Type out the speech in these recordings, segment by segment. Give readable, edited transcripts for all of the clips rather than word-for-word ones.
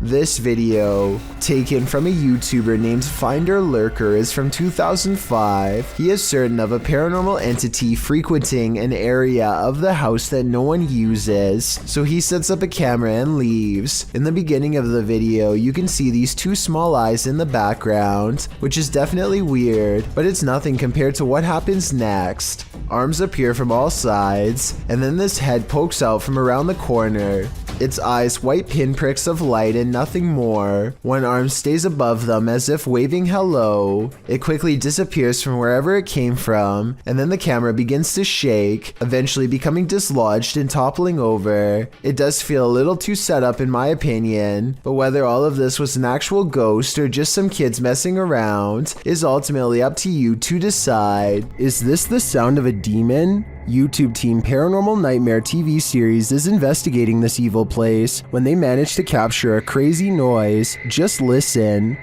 This video, taken from a YouTuber named Finder Lurker, is from 2005. He is certain of a paranormal entity frequenting an area of the house that no one uses, so he sets up a camera and leaves. In the beginning of the video, you can see these two small eyes in the background, which is definitely weird, but it's nothing compared to what happens next. Arms appear from all sides, and then this head pokes out from around the corner. Its eyes white pinpricks of light and nothing more. One arm stays above them as if waving hello. It quickly disappears from wherever it came from, and then the camera begins to shake, eventually becoming dislodged and toppling over. It does feel a little too set up in my opinion, but whether all of this was an actual ghost or just some kids messing around is ultimately up to you to decide. Is this the sound of a demon? YouTube team Paranormal Nightmare TV series is investigating this evil place when they manage to capture a crazy noise. Just listen.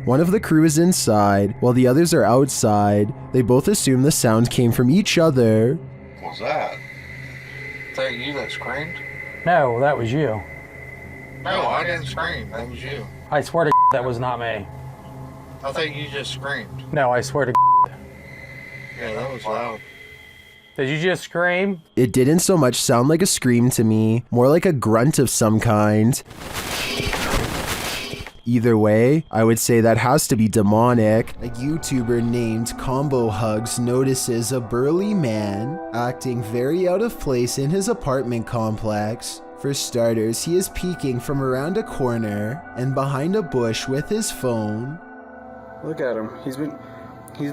One of the crew is inside, while the others are outside. They both assume the sound came from each other. What was that? Is that you that screamed? No, that was you. No, I didn't scream. That was you. I swear to that was not me. I think you just screamed. No, I swear to Yeah, that was loud. Did you just scream? It didn't so much sound like a scream to me, more like a grunt of some kind. Either way, I would say that has to be demonic. A YouTuber named Combo Hugs notices a burly man acting very out of place in his apartment complex. For starters, he is peeking from around a corner and behind a bush with his phone. Look at him. He's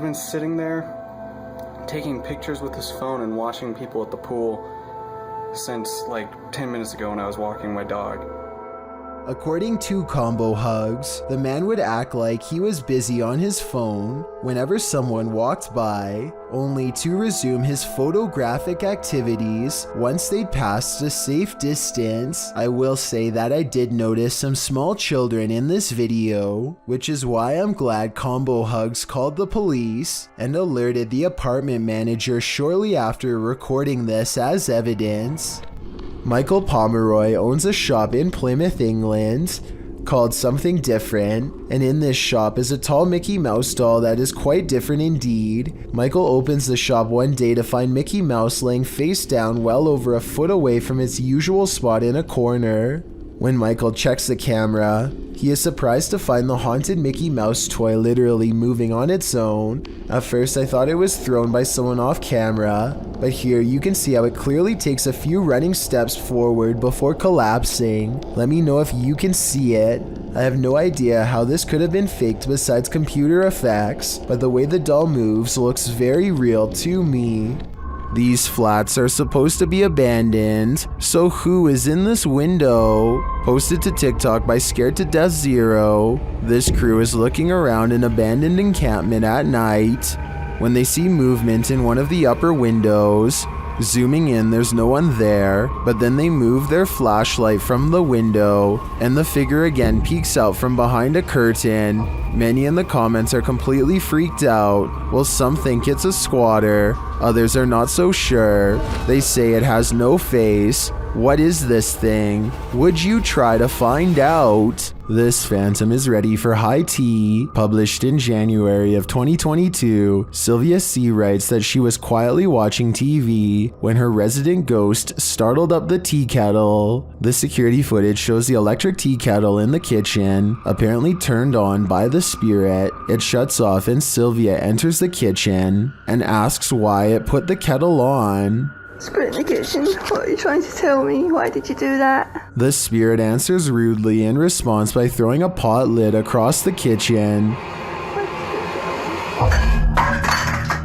been sitting there taking pictures with his phone and watching people at the pool since like 10 minutes ago when I was walking my dog. According to Combo Hugs, the man would act like he was busy on his phone whenever someone walked by, only to resume his photographic activities once they'd passed a safe distance. I will say that I did notice some small children in this video, which is why I'm glad Combo Hugs called the police and alerted the apartment manager shortly after recording this as evidence. Michael Pomeroy owns a shop in Plymouth, England, called Something Different, and in this shop is a tall Mickey Mouse doll that is quite different indeed. Michael opens the shop one day to find Mickey Mouse laying face down well over a foot away from its usual spot in a corner. When Michael checks the camera, he is surprised to find the haunted Mickey Mouse toy literally moving on its own. At first I thought it was thrown by someone off camera, but here you can see how it clearly takes a few running steps forward before collapsing. Let me know if you can see it. I have no idea how this could have been faked besides computer effects, but the way the doll moves looks very real to me. These flats are supposed to be abandoned, so who is in this window? Posted to TikTok by Scared to Death Zero, this crew is looking around an abandoned encampment at night when they see movement in one of the upper windows. Zooming in, there's no one there, but then they move their flashlight from the window, and the figure again peeks out from behind a curtain. Many in the comments are completely freaked out, while some think it's a squatter, others are not so sure. They say it has no face. What is this thing? Would you try to find out? This phantom is ready for high tea. Published in January of 2022, Sylvia C. writes that she was quietly watching TV when her resident ghost startled up the tea kettle. The security footage shows the electric tea kettle in the kitchen, apparently turned on by the spirit. It shuts off and Sylvia enters the kitchen and asks why it put the kettle on. Spirit in the kitchen, what are you trying to tell me? Why did you do that? The spirit answers rudely in response by throwing a pot lid across the kitchen.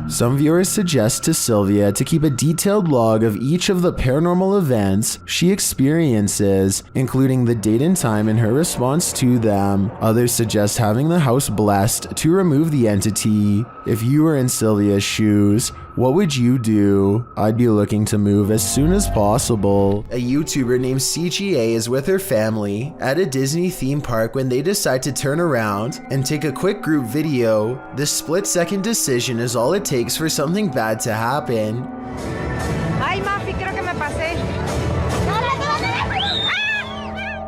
Some viewers suggest to Sylvia to keep a detailed log of each of the paranormal events she experiences, including the date and time and her response to them. Others suggest having the house blessed to remove the entity. If you were in Sylvia's shoes, what would you do? I'd be looking to move as soon as possible. A YouTuber named CGA is with her family at a Disney theme park when they decide to turn around and take a quick group video. This split-second decision is all it takes for something bad to happen. Ay, Mafi, creo que me pasé.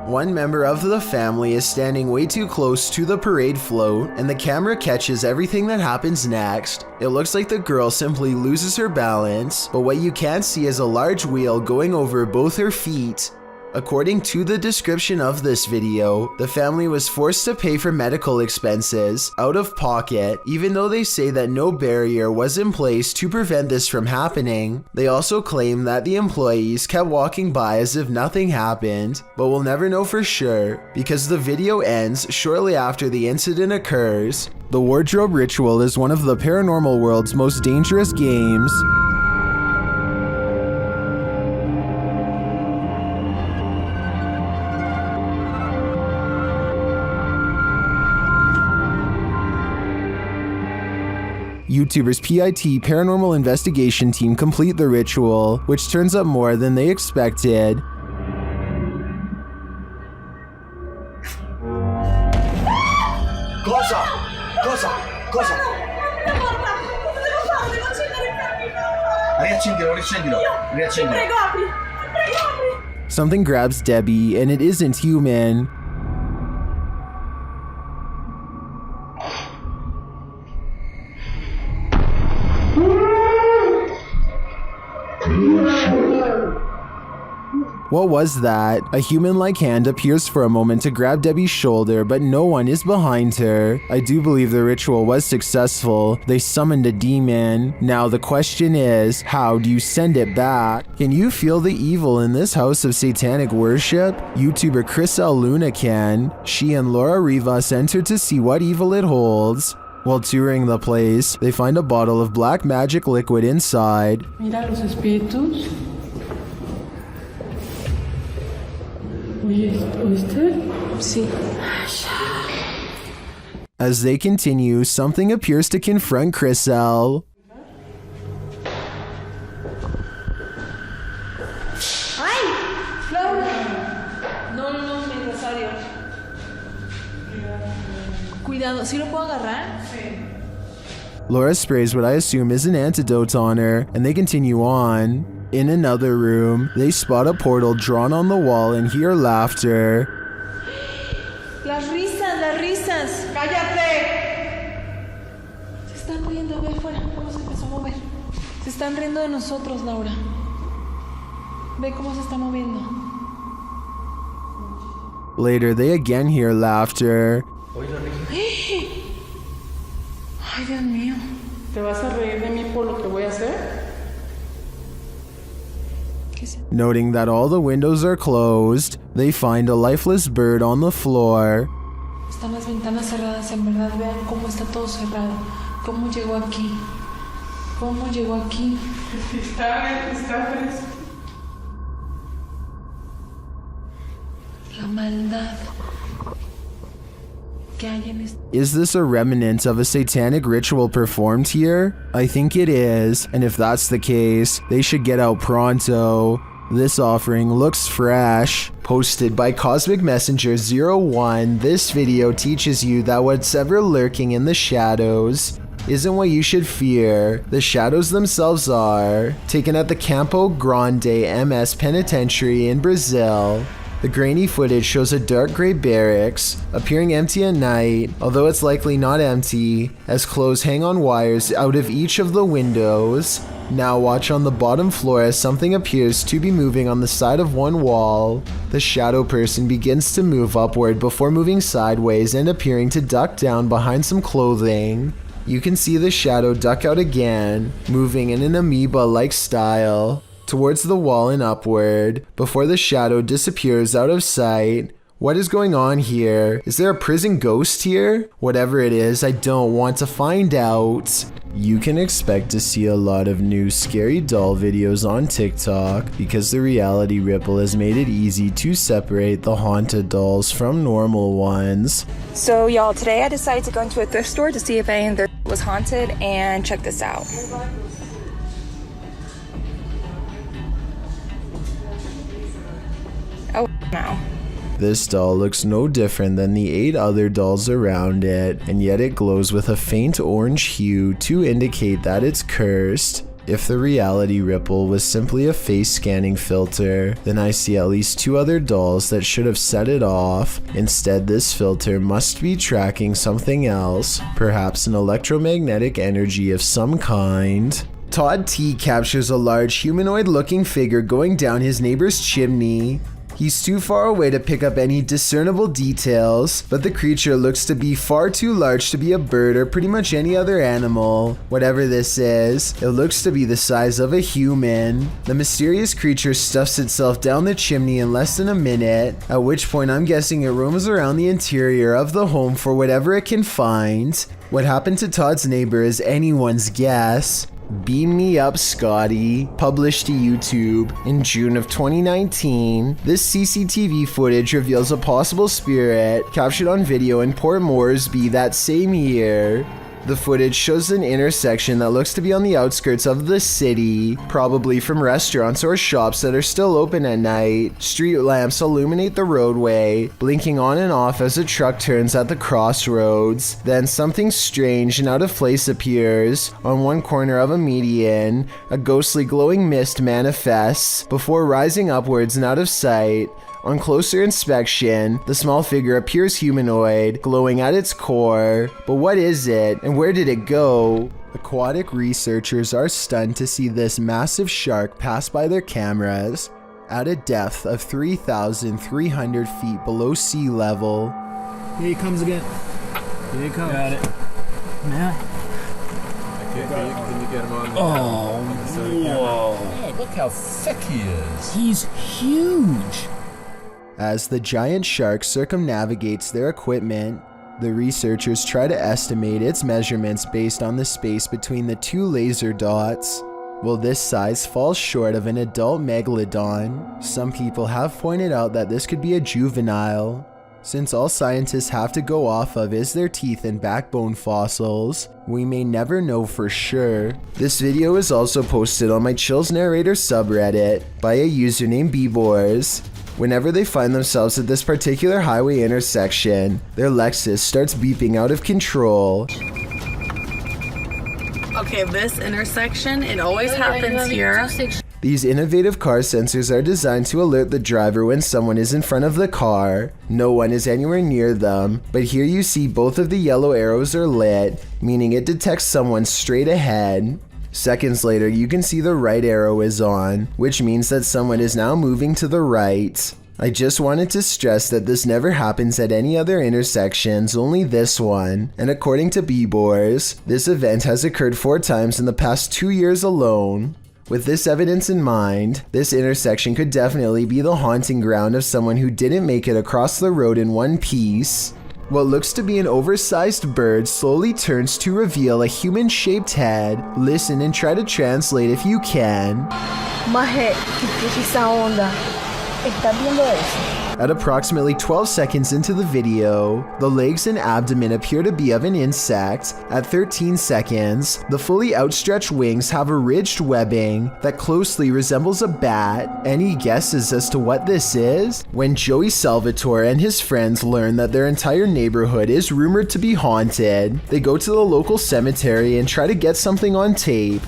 One member of the family is standing way too close to the parade float, and the camera catches everything that happens next. It looks like the girl simply loses her balance, but what you can't see is a large wheel going over both her feet. According to the description of this video, the family was forced to pay for medical expenses out of pocket, even though they say that no barrier was in place to prevent this from happening. They also claim that the employees kept walking by as if nothing happened, but we'll never know for sure because the video ends shortly after the incident occurs. The wardrobe ritual is one of the paranormal world's most dangerous games. YouTubers PIT Paranormal Investigation Team complete the ritual, which turns up more than they expected. Cosa? Riaccendilo. Prego, apri. Something grabs Debbie, and it isn't human. What was that? A human-like hand appears for a moment to grab Debbie's shoulder, but no one is behind her. I do believe the ritual was successful. They summoned a demon. Now the question is, how do you send it back? Can you feel the evil in this house of satanic worship? YouTuber Chriselle Luna can. She and Laura Rivas enter to see what evil it holds. While touring the place, they find a bottle of black magic liquid inside. Mira los espíritus. ¿Oíste? Sí. As they continue, something appears to confront Chriselle. ¡Ay! ¡Laura! No, mi rosario. Cuidado, ¿sí lo puedo agarrar? Sí. Laura sprays what I assume is an antidote on her, and they continue on. In another room, they spot a portal drawn on the wall and hear laughter. Las risas. ¡Cállate! Se están riendo, ve afuera. ¿Cómo se empezó a mover? Se están riendo de nosotros, Laura. Ve cómo se está moviendo. Later, they again hear laughter. Ay, Dios mío. ¿Te vas a reír de mí por lo que voy a hacer? Noting that all the windows are closed, they find a lifeless bird on the floor. Están las ventanas cerradas, en verdad. Vean cómo está todo cerrado. ¿Cómo llegó aquí? Está fresco. La maldad que hay en este... Is this a remnant of a satanic ritual performed here? I think it is, and if that's the case, they should get out pronto. This offering looks fresh. Posted by Cosmic Messenger 01, this video teaches you that what's ever lurking in the shadows isn't what you should fear. The shadows themselves are. Taken at the Campo Grande MS Penitentiary in Brazil. The grainy footage shows a dark gray barracks, appearing empty at night, although it's likely not empty, as clothes hang on wires out of each of the windows. Now watch on the bottom floor as something appears to be moving on the side of one wall. The shadow person begins to move upward before moving sideways and appearing to duck down behind some clothing. You can see the shadow duck out again, moving in an amoeba-like style towards the wall and upward, before the shadow disappears out of sight. What is going on here? Is there a prison ghost here? Whatever it is, I don't want to find out. You can expect to see a lot of new scary doll videos on TikTok because the reality ripple has made it easy to separate the haunted dolls from normal ones. So y'all, today I decided to go into a thrift store to see if any of their was haunted, and check this out. Oh, no. This doll looks no different than the 8 other dolls around it, and yet it glows with a faint orange hue to indicate that it's cursed. If the reality ripple was simply a face scanning filter, then I see at least 2 other dolls that should have set it off. Instead, this filter must be tracking something else, perhaps an electromagnetic energy of some kind. Todd T captures a large humanoid-looking figure going down his neighbor's chimney. He's too far away to pick up any discernible details, but the creature looks to be far too large to be a bird or pretty much any other animal. Whatever this is, it looks to be the size of a human. The mysterious creature stuffs itself down the chimney in less than a minute, at which point I'm guessing it roams around the interior of the home for whatever it can find. What happened to Todd's neighbor is anyone's guess. Beam Me Up Scotty, published to YouTube in June of 2019. This CCTV footage reveals a possible spirit captured on video in Port Moresby that same year. The footage shows an intersection that looks to be on the outskirts of the city, probably from restaurants or shops that are still open at night. Street lamps illuminate the roadway, blinking on and off as a truck turns at the crossroads. Then something strange and out of place appears. On one corner of a median, a ghostly glowing mist manifests before rising upwards and out of sight. On closer inspection, the small figure appears humanoid, glowing at its core. But what is it, and where did it go? Aquatic researchers are stunned to see this massive shark pass by their cameras at a depth of 3,300 feet below sea level. Here he comes again. Here he comes. Got it. Yeah. Can you get him on? Oh, whoa. Look how thick he is. He's huge. As the giant shark circumnavigates their equipment, the researchers try to estimate its measurements based on the space between the 2 laser dots. While this size falls short of an adult megalodon, some people have pointed out that this could be a juvenile. Since all scientists have to go off of is their teeth and backbone fossils, we may never know for sure. This video is also posted on my Chills Narrator subreddit by a user named Bboars. Whenever they find themselves at this particular highway intersection, their Lexus starts beeping out of control. Okay, this intersection, it always happens here. These innovative car sensors are designed to alert the driver when someone is in front of the car. No one is anywhere near them, but here you see both of the yellow arrows are lit, meaning it detects someone straight ahead. Seconds later, you can see the right arrow is on, which means that someone is now moving to the right. I just wanted to stress that this never happens at any other intersections, only this one. And according to Bboars, this event has occurred 4 times in the past 2 years alone. With this evidence in mind, this intersection could definitely be the haunting ground of someone who didn't make it across the road in one piece. What looks to be an oversized bird slowly turns to reveal a human-shaped head. Listen and try to translate if you can. Maje, ¿qué es esa onda? ¿Estás viendo eso? At approximately 12 seconds into the video, the legs and abdomen appear to be of an insect. At 13 seconds, the fully outstretched wings have a ridged webbing that closely resembles a bat. Any guesses as to what this is? When Joey Salvatore and his friends learn that their entire neighborhood is rumored to be haunted, they go to the local cemetery and try to get something on tape.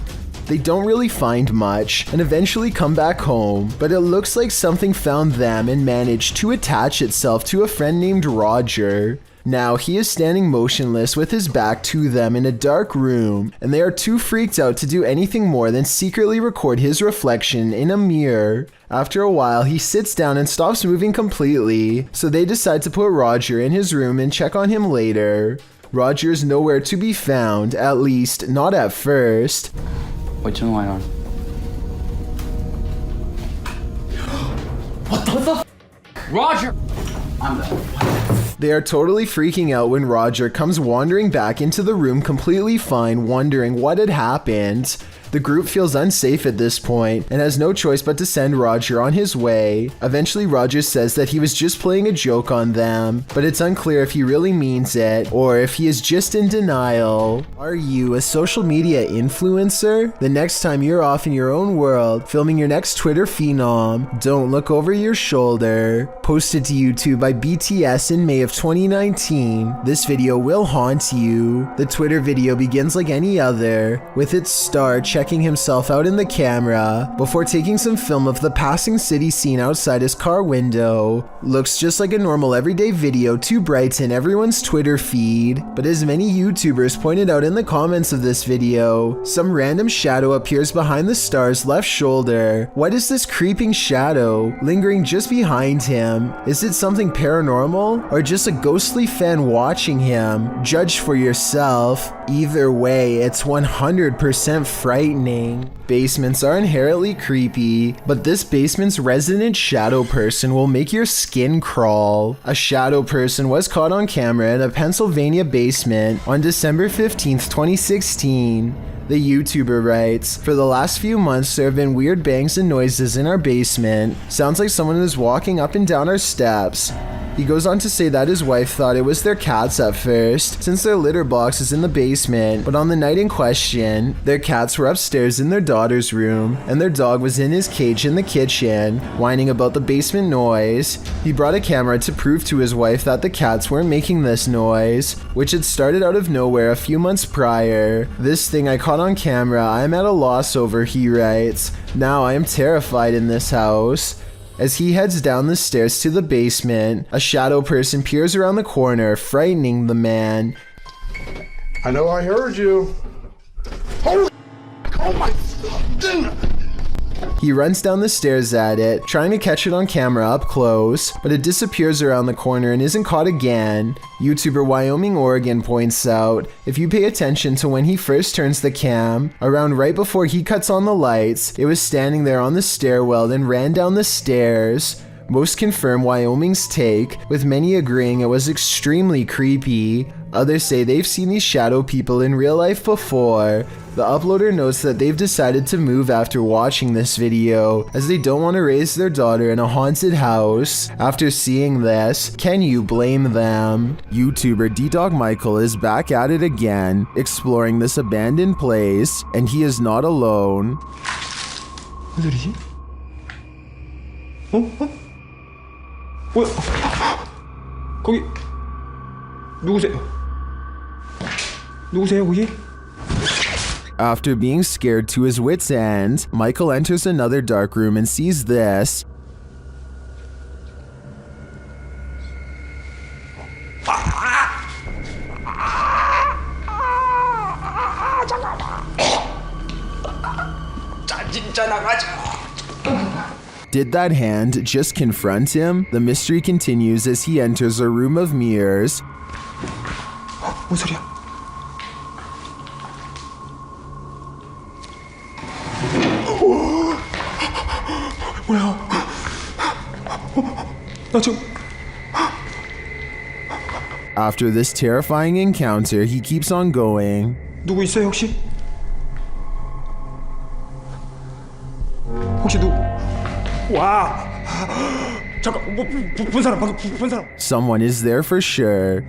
They don't really find much and eventually come back home, but it looks like something found them and managed to attach itself to a friend named Roger. Now he is standing motionless with his back to them in a dark room, and they are too freaked out to do anything more than secretly record his reflection in a mirror. After a while, he sits down and stops moving completely, so they decide to put Roger in his room and check on him later. Roger is nowhere to be found, at least not at first. Wait, turn the light on. What the Roger! I'm done. They are totally freaking out when Roger comes wandering back into the room completely fine, wondering what had happened. The group feels unsafe at this point and has no choice but to send Roger on his way. Eventually, Roger says that he was just playing a joke on them, but it's unclear if he really means it or if he is just in denial. Are you a social media influencer? The next time you're off in your own world, filming your next Twitter phenom, don't look over your shoulder. Posted to YouTube by BTS in May of 2019, this video will haunt you. The Twitter video begins like any other, with its star checking checking himself out in the camera before taking some film of the passing city scene outside his car window. Looks just like a normal everyday video to brighten everyone's Twitter feed, but as many YouTubers pointed out in the comments of this video, some random shadow appears behind the star's left shoulder. What is this creeping shadow lingering just behind him? Is it something paranormal or just a ghostly fan watching him? Judge for yourself. Either way, it's 100% frightening. Basements are inherently creepy, but this basement's resident shadow person will make your skin crawl. A shadow person was caught on camera in a Pennsylvania basement on December 15th, 2016. The YouTuber writes, "For the last few months there have been weird bangs and noises in our basement. Sounds like someone is walking up and down our steps." He goes on to say that his wife thought it was their cats at first, since their litter box is in the basement, but on the night in question, their cats were upstairs in their daughter's room, and their dog was in his cage in the kitchen, whining about the basement noise. He brought a camera to prove to his wife that the cats weren't making this noise, which had started out of nowhere a few months prior. "This thing I caught on camera, I'm at a loss over," he writes. "Now I am terrified in this house." As he heads down the stairs to the basement, a shadow person peers around the corner, frightening the man. "I know I heard you. Holy, oh my goodness." He runs down the stairs at it, trying to catch it on camera up close, but it disappears around the corner and isn't caught again. YouTuber Wyoming Oregon points out, if you pay attention to when he first turns the cam, around right before he cuts on the lights, it was standing there on the stairwell and ran down the stairs. Most confirm Wyoming's take, with many agreeing it was extremely creepy. Others say they've seen these shadow people in real life before. The uploader notes that they've decided to move after watching this video, as they don't want to raise their daughter in a haunted house. After seeing this, can you blame them? YouTuber D-Dog Michael is back at it again, exploring this abandoned place, and he is not alone. 무슨 소리지? 뭐야? 거기 누구세요? 누구세요 거기? After being scared to his wits' end, Michael enters another dark room and sees this. Did that hand just confront him? The mystery continues as he enters a room of mirrors. 뭔 소리야? 뭐야? 나 지금. After this terrifying encounter, he keeps on going. 누구 있어요 혹시? 혹시 누구? 와! 잠깐, 본 사람 방금 본 사람. Someone is there for sure.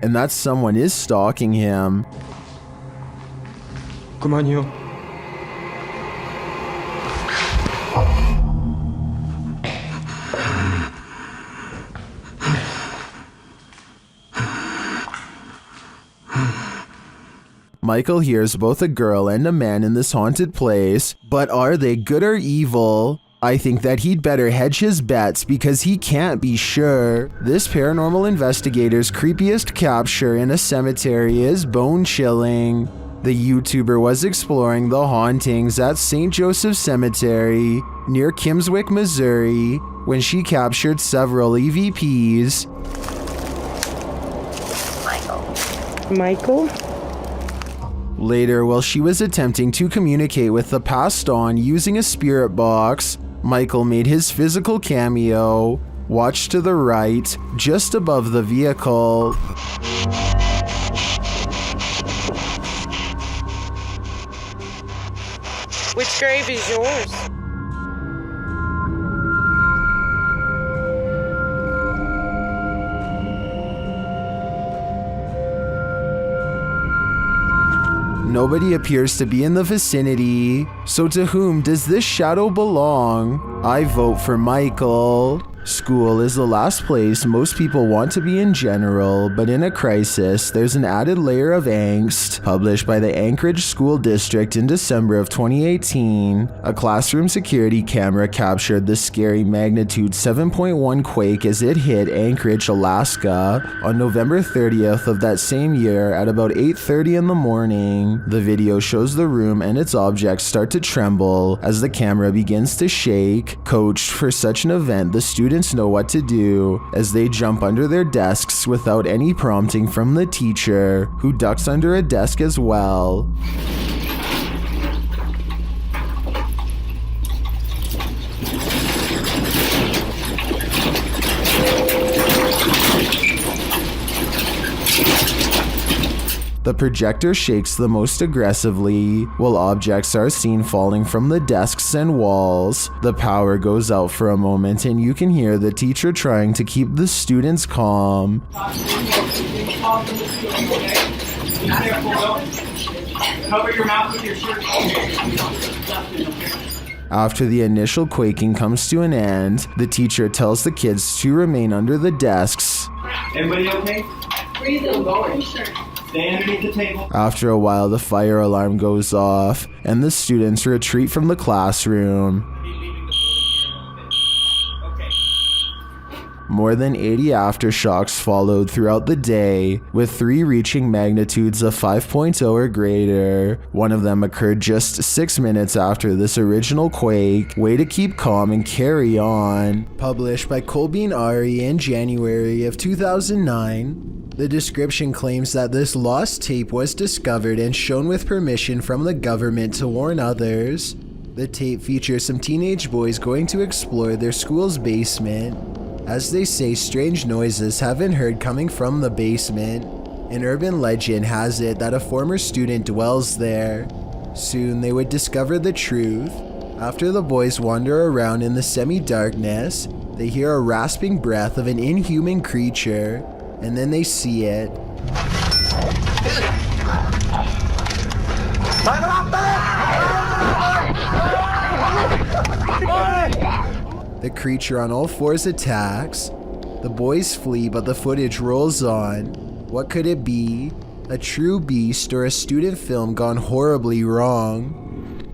And that someone is stalking him. 그만이요. Michael hears both a girl and a man in this haunted place, but are they good or evil? I think that he'd better hedge his bets because he can't be sure. This paranormal investigator's creepiest capture in a cemetery is bone-chilling. The YouTuber was exploring the hauntings at St. Joseph Cemetery near Kimmswick, Missouri, when she captured several EVPs. Michael? Later, while she was attempting to communicate with the passed on using a spirit box, Michael made his physical cameo. Watch to the right, just above the vehicle. Which grave is yours? nobody appears to be in the vicinity. So to whom does this shadow belong? I vote for Michael. School is the last place most people want to be in general, but in a crisis, there's an added layer of angst. Published by the Anchorage School District in December of 2018, a classroom security camera captured the scary magnitude 7.1 quake as it hit Anchorage, Alaska on November 30th of that same year at about 8:30 in the morning. The video shows the room and its objects start to tremble as the camera begins to shake. Coached for such an event, the students know what to do as they jump under their desks without any prompting from the teacher, who ducks under a desk as well. The projector shakes the most aggressively, while objects are seen falling from the desks and walls. The power goes out for a moment and you can hear the teacher trying to keep the students calm. Cover your mouth with your shirt. After the initial quaking comes to an end, the teacher tells the kids to remain under the desks. Everybody okay? Breathe in, going. Stay underneath the table. After a while, the fire alarm goes off, and the students retreat from the classroom. More than 80 aftershocks followed throughout the day, with 3 reaching magnitudes of 5.0 or greater. One of them occurred just 6 minutes after this original quake. Way to keep calm and carry on. Published by Colbean Ari in January of 2009. The description claims that this lost tape was discovered and shown with permission from the government to warn others. The tape features some teenage boys going to explore their school's basement. As they say, strange noises have been heard coming from the basement. An urban legend has it that a former student dwells there. Soon they would discover the truth. After the boys wander around in the semi-darkness, they hear a rasping breath of an inhuman creature. And then they see it. The creature on all fours attacks. The boys flee, but the footage rolls on. What could it be? A true beast or a student film gone horribly wrong?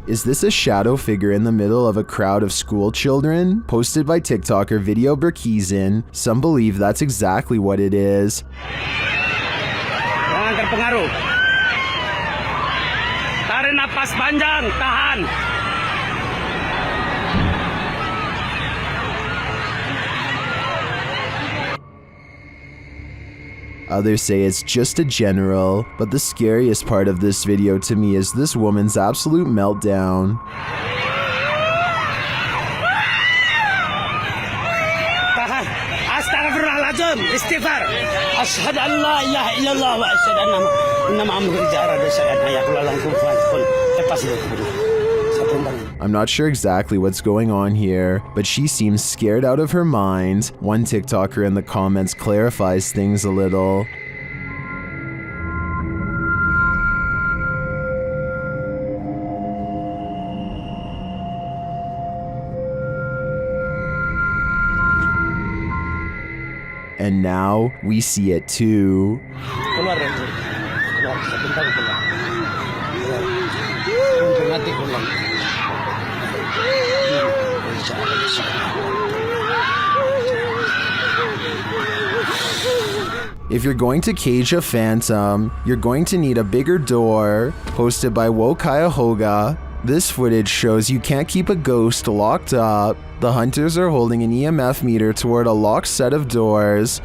Is this a shadow figure in the middle of a crowd of school children? Posted by TikToker Video Berkizin, some believe that's exactly what it is. Jangan terpengaruh. Tarik napas panjang, tahan. Others say it's just a general, but the scariest part of this video to me is this woman's absolute meltdown. Astaghfirullahaladzim, istighfar. Ashhadu an la ilaha illallah wa ashhadu anna Muhammadan rasulullah. I'm not sure exactly what's going on here, but she seems scared out of her mind. One TikToker in the comments clarifies things a little. And now we see it too. If you're going to cage a phantom, you're going to need a bigger door. Posted by Wokayahoga. This footage shows you can't keep a ghost locked up. The hunters are holding an EMF meter toward a locked set of doors.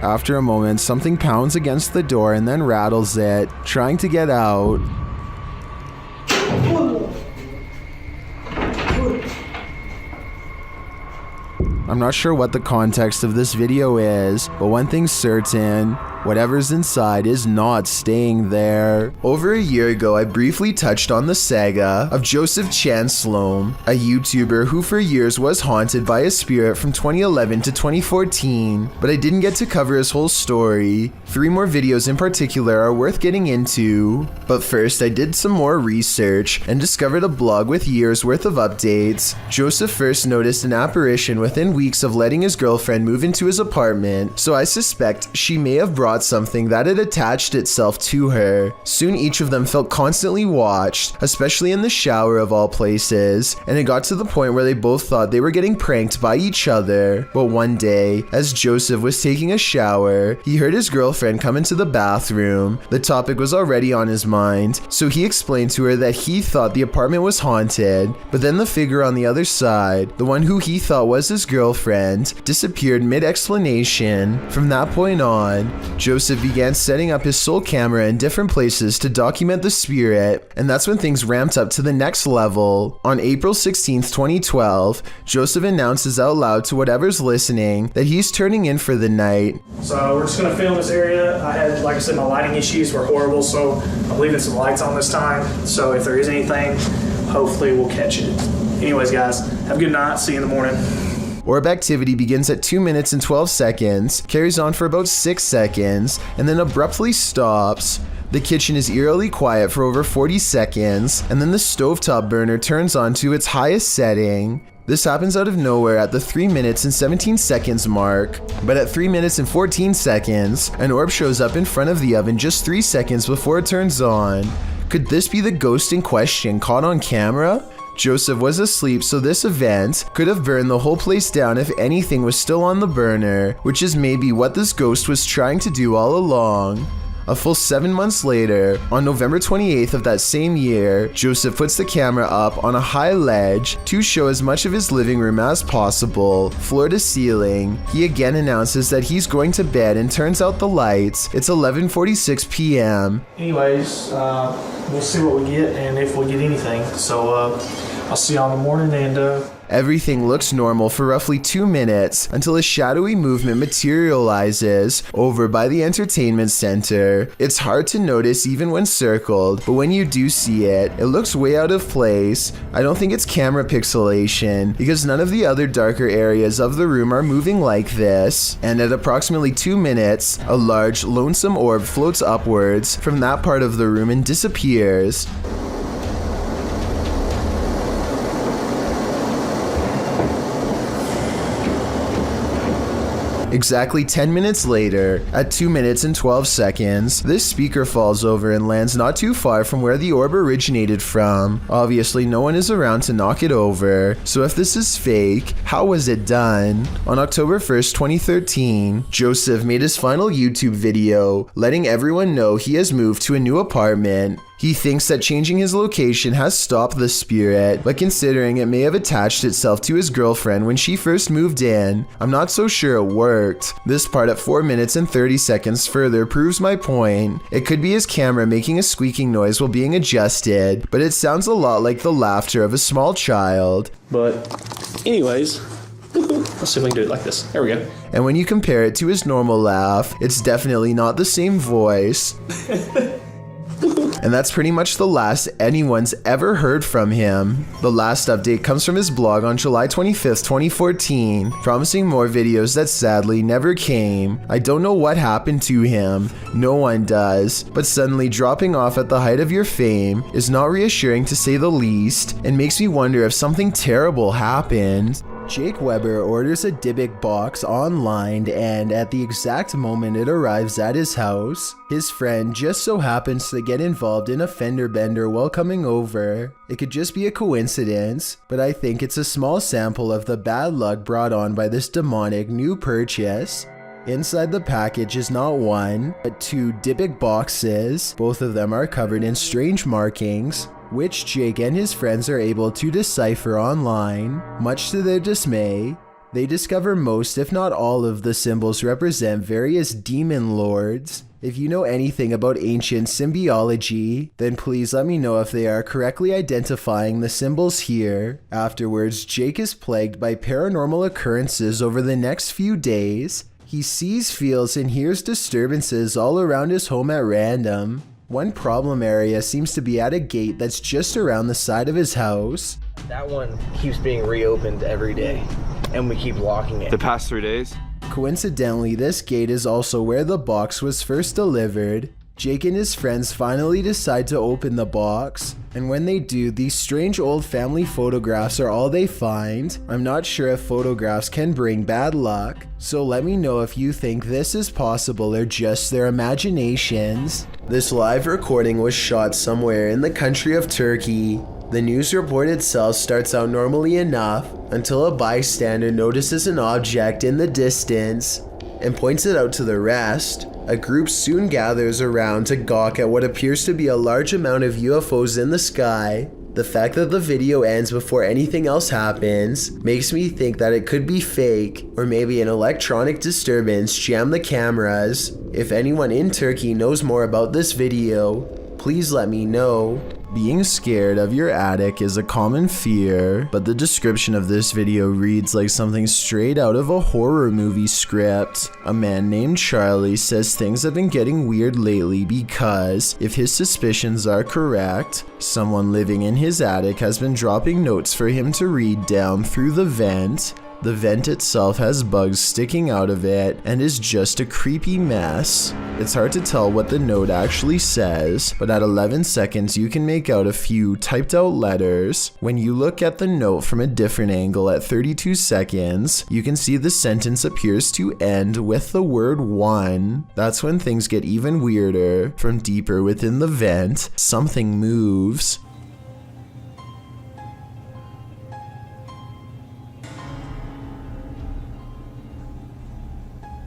After a moment, something pounds against the door and then rattles it, trying to get out. I'm not sure what the context of this video is, but one thing's certain, Whatever's inside is not staying there. Over a year ago, I briefly touched on the saga of Joseph Chan Sloan, a YouTuber who for years was haunted by a spirit from 2011 to 2014, but I didn't get to cover his whole story. 3 more videos in particular are worth getting into, but first I did some more research and discovered a blog with years worth of updates. Joseph first noticed an apparition within weeks of letting his girlfriend move into his apartment, so I suspect she may have brought something that had attached itself to her. Soon each of them felt constantly watched, especially in the shower of all places, and it got to the point where they both thought they were getting pranked by each other. But one day, as Joseph was taking a shower, he heard his girlfriend come into the bathroom. The topic was already on his mind, so he explained to her that he thought the apartment was haunted, but then the figure on the other side, the one who he thought was his girlfriend, disappeared mid-explanation. From that point on, Joseph began setting up his sole camera in different places to document the spirit, and that's when things ramped up to the next level. On April 16th, 2012, Joseph announces out loud to whatever's listening that he's turning in for the night. So we're just going to film this area. I had, like I said, my lighting issues were horrible, so I'm leaving some lights on this time. So if there is anything, hopefully we'll catch it. Anyways, guys, have a good night. See you in the morning. Orb activity begins at 2 minutes and 12 seconds, carries on for about 6 seconds, and then abruptly stops. The kitchen is eerily quiet for over 40 seconds, and then the stovetop burner turns on to its highest setting. This happens out of nowhere at the 3 minutes and 17 seconds mark, but at 3 minutes and 14 seconds, an orb shows up in front of the oven just 3 seconds before it turns on. Could this be the ghost in question caught on camera? Joseph was asleep, so this event could have burned the whole place down if anything was still on the burner, which is maybe what this ghost was trying to do all along. A full 7 months later, on November 28th of that same year, Joseph puts the camera up on a high ledge to show as much of his living room as possible, floor to ceiling. He again announces that he's going to bed and turns out the lights. It's 11:46 p.m. Anyways, we'll see what we get and if we get anything. So I'll see you all in the morning and... Everything looks normal for roughly 2 minutes until a shadowy movement materializes over by the entertainment center. It's hard to notice even when circled, but when you do see it, it looks way out of place. I don't think it's camera pixelation, because none of the other darker areas of the room are moving like this. And at approximately 2 minutes, a large, lonesome orb floats upwards from that part of the room and disappears. Exactly 10 minutes later, at 2 minutes and 12 seconds, this speaker falls over and lands not too far from where the orb originated from. Obviously, no one is around to knock it over, so if this is fake, how was it done? On October 1st, 2013, Joseph made his final YouTube video, letting everyone know he has moved to a new apartment. He thinks that changing his location has stopped the spirit, but considering it may have attached itself to his girlfriend when she first moved in, I'm not so sure it worked. This part at 4 minutes and 30 seconds further proves my point. It could be his camera making a squeaking noise while being adjusted, but it sounds a lot like the laughter of a small child. But anyways, let's see if we can do it like this. There we go. And when you compare it to his normal laugh, it's definitely not the same voice. And that's pretty much the last anyone's ever heard from him. The last update comes from his blog on July 25th, 2014, promising more videos that sadly never came. I don't know what happened to him, no one does, but suddenly dropping off at the height of your fame is not reassuring to say the least, and makes me wonder if something terrible happened. Jake Weber orders a Dybbuk box online, and at the exact moment it arrives at his house, his friend just so happens to get involved in a fender bender while coming over. It could just be a coincidence, but I think it's a small sample of the bad luck brought on by this demonic new purchase. Inside the package is not one, but 2 Dybbuk boxes. Both of them are covered in strange markings, which Jake and his friends are able to decipher online. Much to their dismay, they discover most, if not all, of the symbols represent various demon lords. If you know anything about ancient symbiology, then please let me know if they are correctly identifying the symbols here. Afterwards, Jake is plagued by paranormal occurrences over the next few days. He sees, feels, and hears disturbances all around his home at random. One problem area seems to be at a gate that's just around the side of his house. That one keeps being reopened every day, and we keep locking it. The past 3 days? Coincidentally, this gate is also where the box was first delivered. Jake and his friends finally decide to open the box, and when they do, these strange old family photographs are all they find. I'm not sure if photographs can bring bad luck, so let me know if you think this is possible or just their imaginations. This live recording was shot somewhere in the country of Turkey. The news report itself starts out normally enough until a bystander notices an object in the distance and points it out to the rest. A group soon gathers around to gawk at what appears to be a large amount of UFOs in the sky. The fact that the video ends before anything else happens makes me think that it could be fake, or maybe an electronic disturbance jammed the cameras. If anyone in Turkey knows more about this video, please let me know. Being scared of your attic is a common fear, but the description of this video reads like something straight out of a horror movie script. A man named Charlie says things have been getting weird lately because, if his suspicions are correct, someone living in his attic has been dropping notes for him to read down through the vent. The vent itself has bugs sticking out of it and is just a creepy mess. It's hard to tell what the note actually says, but at 11 seconds you can make out a few typed out letters. When you look at the note from a different angle at 32 seconds, you can see the sentence appears to end with the word 1. That's when things get even weirder. From deeper within the vent, something moves.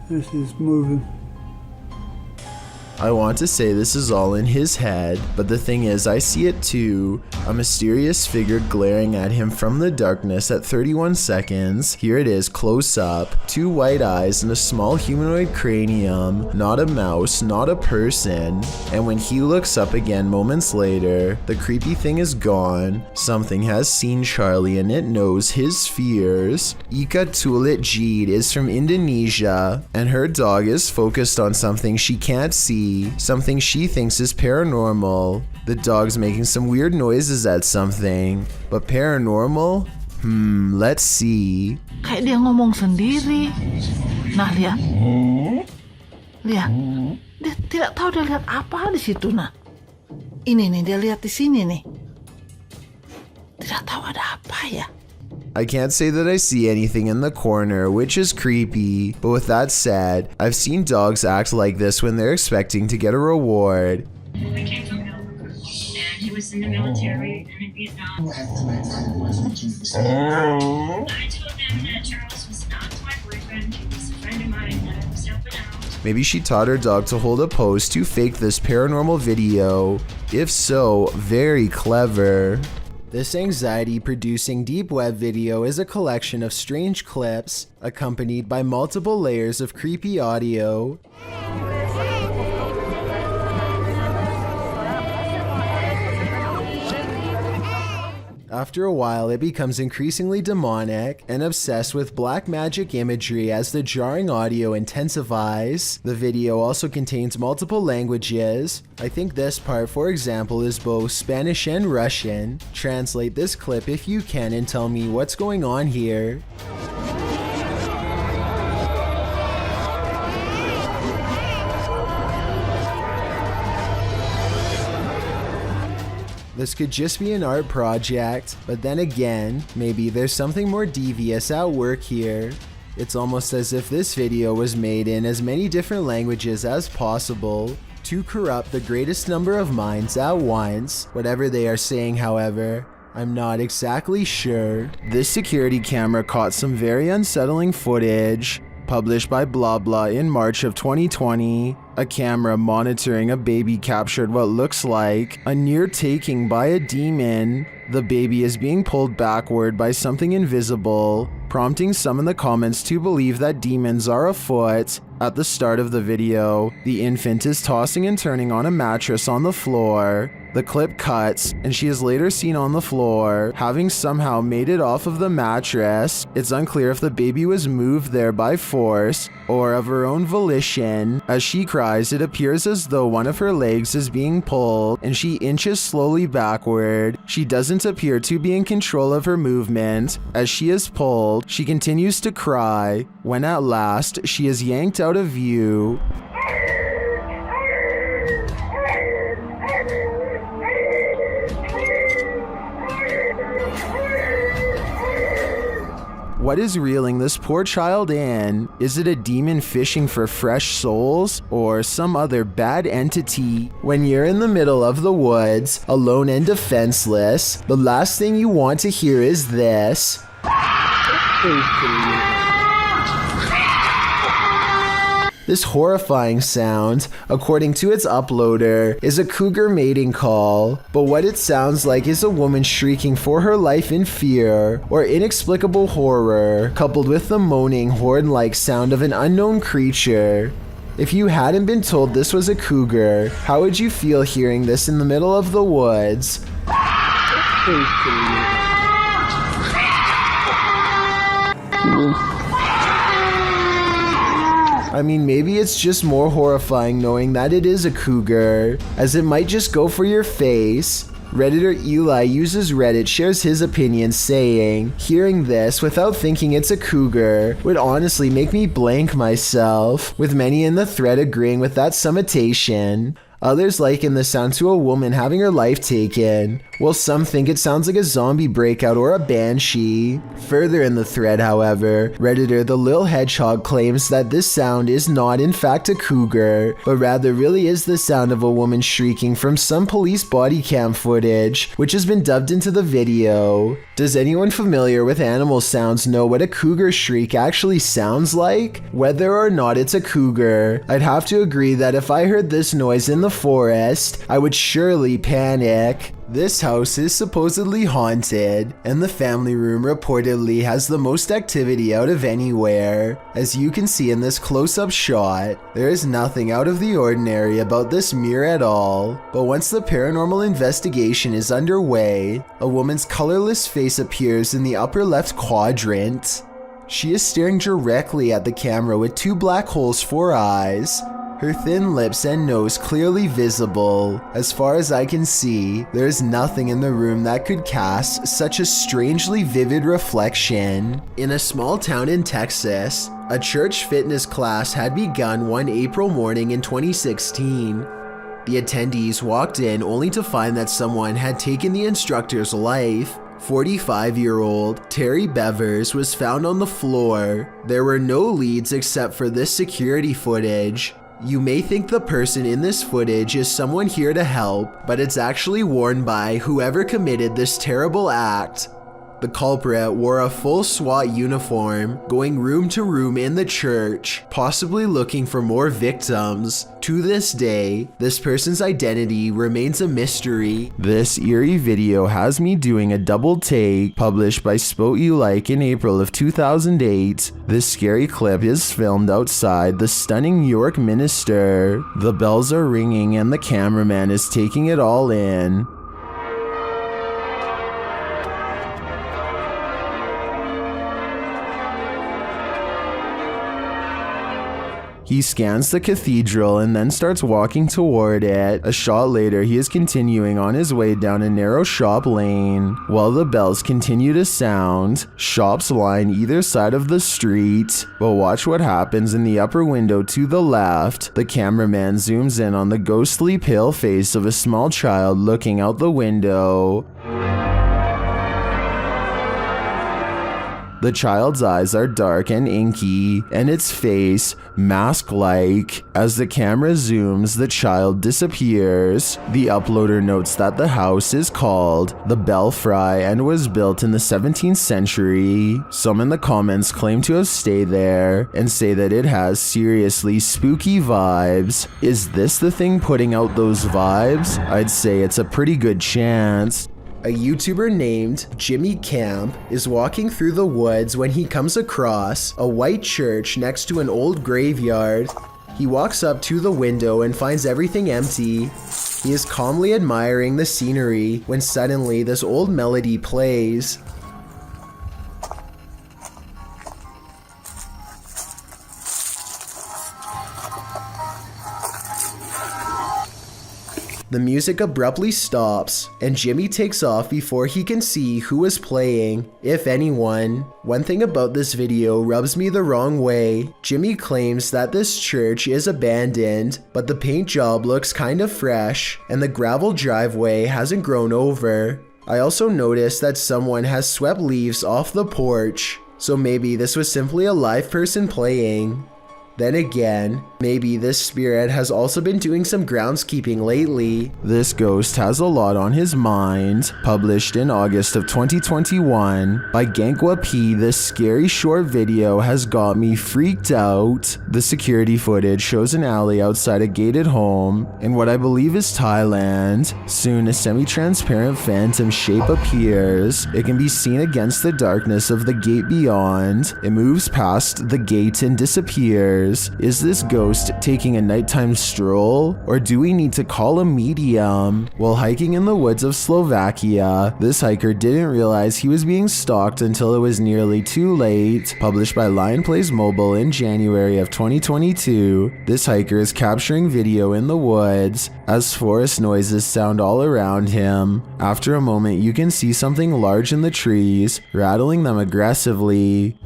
This is moving. I want to say this is all in his head, but the thing is, I see it too. A mysterious figure glaring at him from the darkness at 31 seconds. Here it is, close up. 2 white eyes and a small humanoid cranium. Not a mouse, not a person. And when he looks up again moments later, the creepy thing is gone. Something has seen Charlie and it knows his fears. Ika Tulit Jeed is from Indonesia, and her dog is focused on something she can't see. Something she thinks is paranormal. The dog's making some weird noises at something, but paranormal? Let's see. Kayak dia ngomong sendiri. Nah, lihat. Lihat. Dia tidak tahu dia lihat apa di situ, nah. Ini nih, dia lihat di sini nih. Tidak tahu ada apa ya. I can't say that I see anything in the corner, which is creepy, but with that said, I've seen dogs act like this when they're expecting to get a reward. We came from Albuquerque, and he was in the military and in Vietnam. I told them that Charles was not my boyfriend, he was a friend of mine that I was helping out. Maybe she taught her dog to hold a pose to fake this paranormal video. If so, very clever. This anxiety-producing deep web video is a collection of strange clips, accompanied by multiple layers of creepy audio. After a while, it becomes increasingly demonic and obsessed with black magic imagery as the jarring audio intensifies. The video also contains multiple languages. I think this part, for example, is both Spanish and Russian. Translate this clip if you can and tell me what's going on here. This could just be an art project, but then again, maybe there's something more devious at work here. It's almost as if this video was made in as many different languages as possible to corrupt the greatest number of minds at once. Whatever they are saying, however, I'm not exactly sure. This security camera caught some very unsettling footage. Published by Blah Blah in March of 2020, a camera monitoring a baby captured what looks like a near taking by a demon. The baby is being pulled backward by something invisible, prompting some in the comments to believe that demons are afoot. At the start of the video, the infant is tossing and turning on a mattress on the floor. The clip cuts, and she is later seen on the floor, having somehow made it off of the mattress. It's unclear if the baby was moved there by force or of her own volition. As she cries, it appears as though one of her legs is being pulled, and she inches slowly backward. She doesn't appear to be in control of her movement. As she is pulled, she continues to cry, when at last she is yanked out of view. What is reeling this poor child in? Is it a demon fishing for fresh souls, or some other bad entity? When you're in the middle of the woods, alone and defenseless, the last thing you want to hear is this. This horrifying sound, according to its uploader, is a cougar mating call, but what it sounds like is a woman shrieking for her life in fear or inexplicable horror, coupled with the moaning horn-like sound of an unknown creature. If you hadn't been told this was a cougar, how would you feel hearing this in the middle of the woods? I mean, maybe it's just more horrifying knowing that it is a cougar, as it might just go for your face. Redditor Eli uses Reddit shares his opinion, saying, hearing this without thinking it's a cougar would honestly make me blank myself, with many in the thread agreeing with that summatation. Others liken the sound to a woman having her life taken, while some think it sounds like a zombie breakout or a banshee. Further in the thread, however, Redditor The Lil Hedgehog claims that this sound is not in fact a cougar, but rather really is the sound of a woman shrieking from some police body cam footage, which has been dubbed into the video. Does anyone familiar with animal sounds know what a cougar shriek actually sounds like? Whether or not it's a cougar, I'd have to agree that if I heard this noise in the forest, I would surely panic. This house is supposedly haunted, and the family room reportedly has the most activity out of anywhere. As you can see in this close-up shot, there is nothing out of the ordinary about this mirror at all, but once the paranormal investigation is underway, a woman's colorless face appears in the upper left quadrant. She is staring directly at the camera with two black holes for eyes. Her thin lips and nose clearly visible. As far as I can see, there is nothing in the room that could cast such a strangely vivid reflection. In a small town in Texas, a church fitness class had begun one April morning in 2016. The attendees walked in only to find that someone had taken the instructor's life. 45-year-old Terry Bevers was found on the floor. There were no leads except for this security footage. You may think the person in this footage is someone here to help, but it's actually worn by whoever committed this terrible act. The culprit wore a full SWAT uniform, going room to room in the church, possibly looking for more victims. To this day, this person's identity remains a mystery. This eerie video has me doing a double take, published by Spote You Like in April of 2008. This scary clip is filmed outside the stunning New York Minster. The bells are ringing and the cameraman is taking it all in. He scans the cathedral and then starts walking toward it. A shot later, he is continuing on his way down a narrow shop lane. While the bells continue to sound, shops line either side of the street. But watch what happens in the upper window to the left. The cameraman zooms in on the ghostly pale face of a small child looking out the window. The child's eyes are dark and inky, and its face mask-like. As the camera zooms, the child disappears. The uploader notes that the house is called the Belfry and was built in the 17th century. Some in the comments claim to have stayed there and say that it has seriously spooky vibes. Is this the thing putting out those vibes? I'd say it's a pretty good chance. A YouTuber named Jimmy Camp is walking through the woods when he comes across a white church next to an old graveyard. He walks up to the window and finds everything empty. He is calmly admiring the scenery when suddenly this old melody plays. The music abruptly stops, and Jimmy takes off before he can see who was playing, if anyone. One thing about this video rubs me the wrong way. Jimmy claims that this church is abandoned, but the paint job looks kind of fresh, and the gravel driveway hasn't grown over. I also noticed that someone has swept leaves off the porch, so maybe this was simply a live person playing. Then again, maybe this spirit has also been doing some groundskeeping lately. This ghost has a lot on his mind. Published in August of 2021 by Gankwa P, this scary short video has got me freaked out. The security footage shows an alley outside a gated home in what I believe is Thailand. Soon a semi-transparent phantom shape appears. It can be seen against the darkness of the gate beyond. It moves past the gate and disappears. Is this ghost taking a nighttime stroll, or do we need to call a medium? While hiking in the woods of Slovakia, this hiker didn't realize he was being stalked until it was nearly too late. Published by Lion Plays Mobile in January of 2022, this hiker is capturing video in the woods as forest noises sound all around him. After a moment, you can see something large in the trees, rattling them aggressively.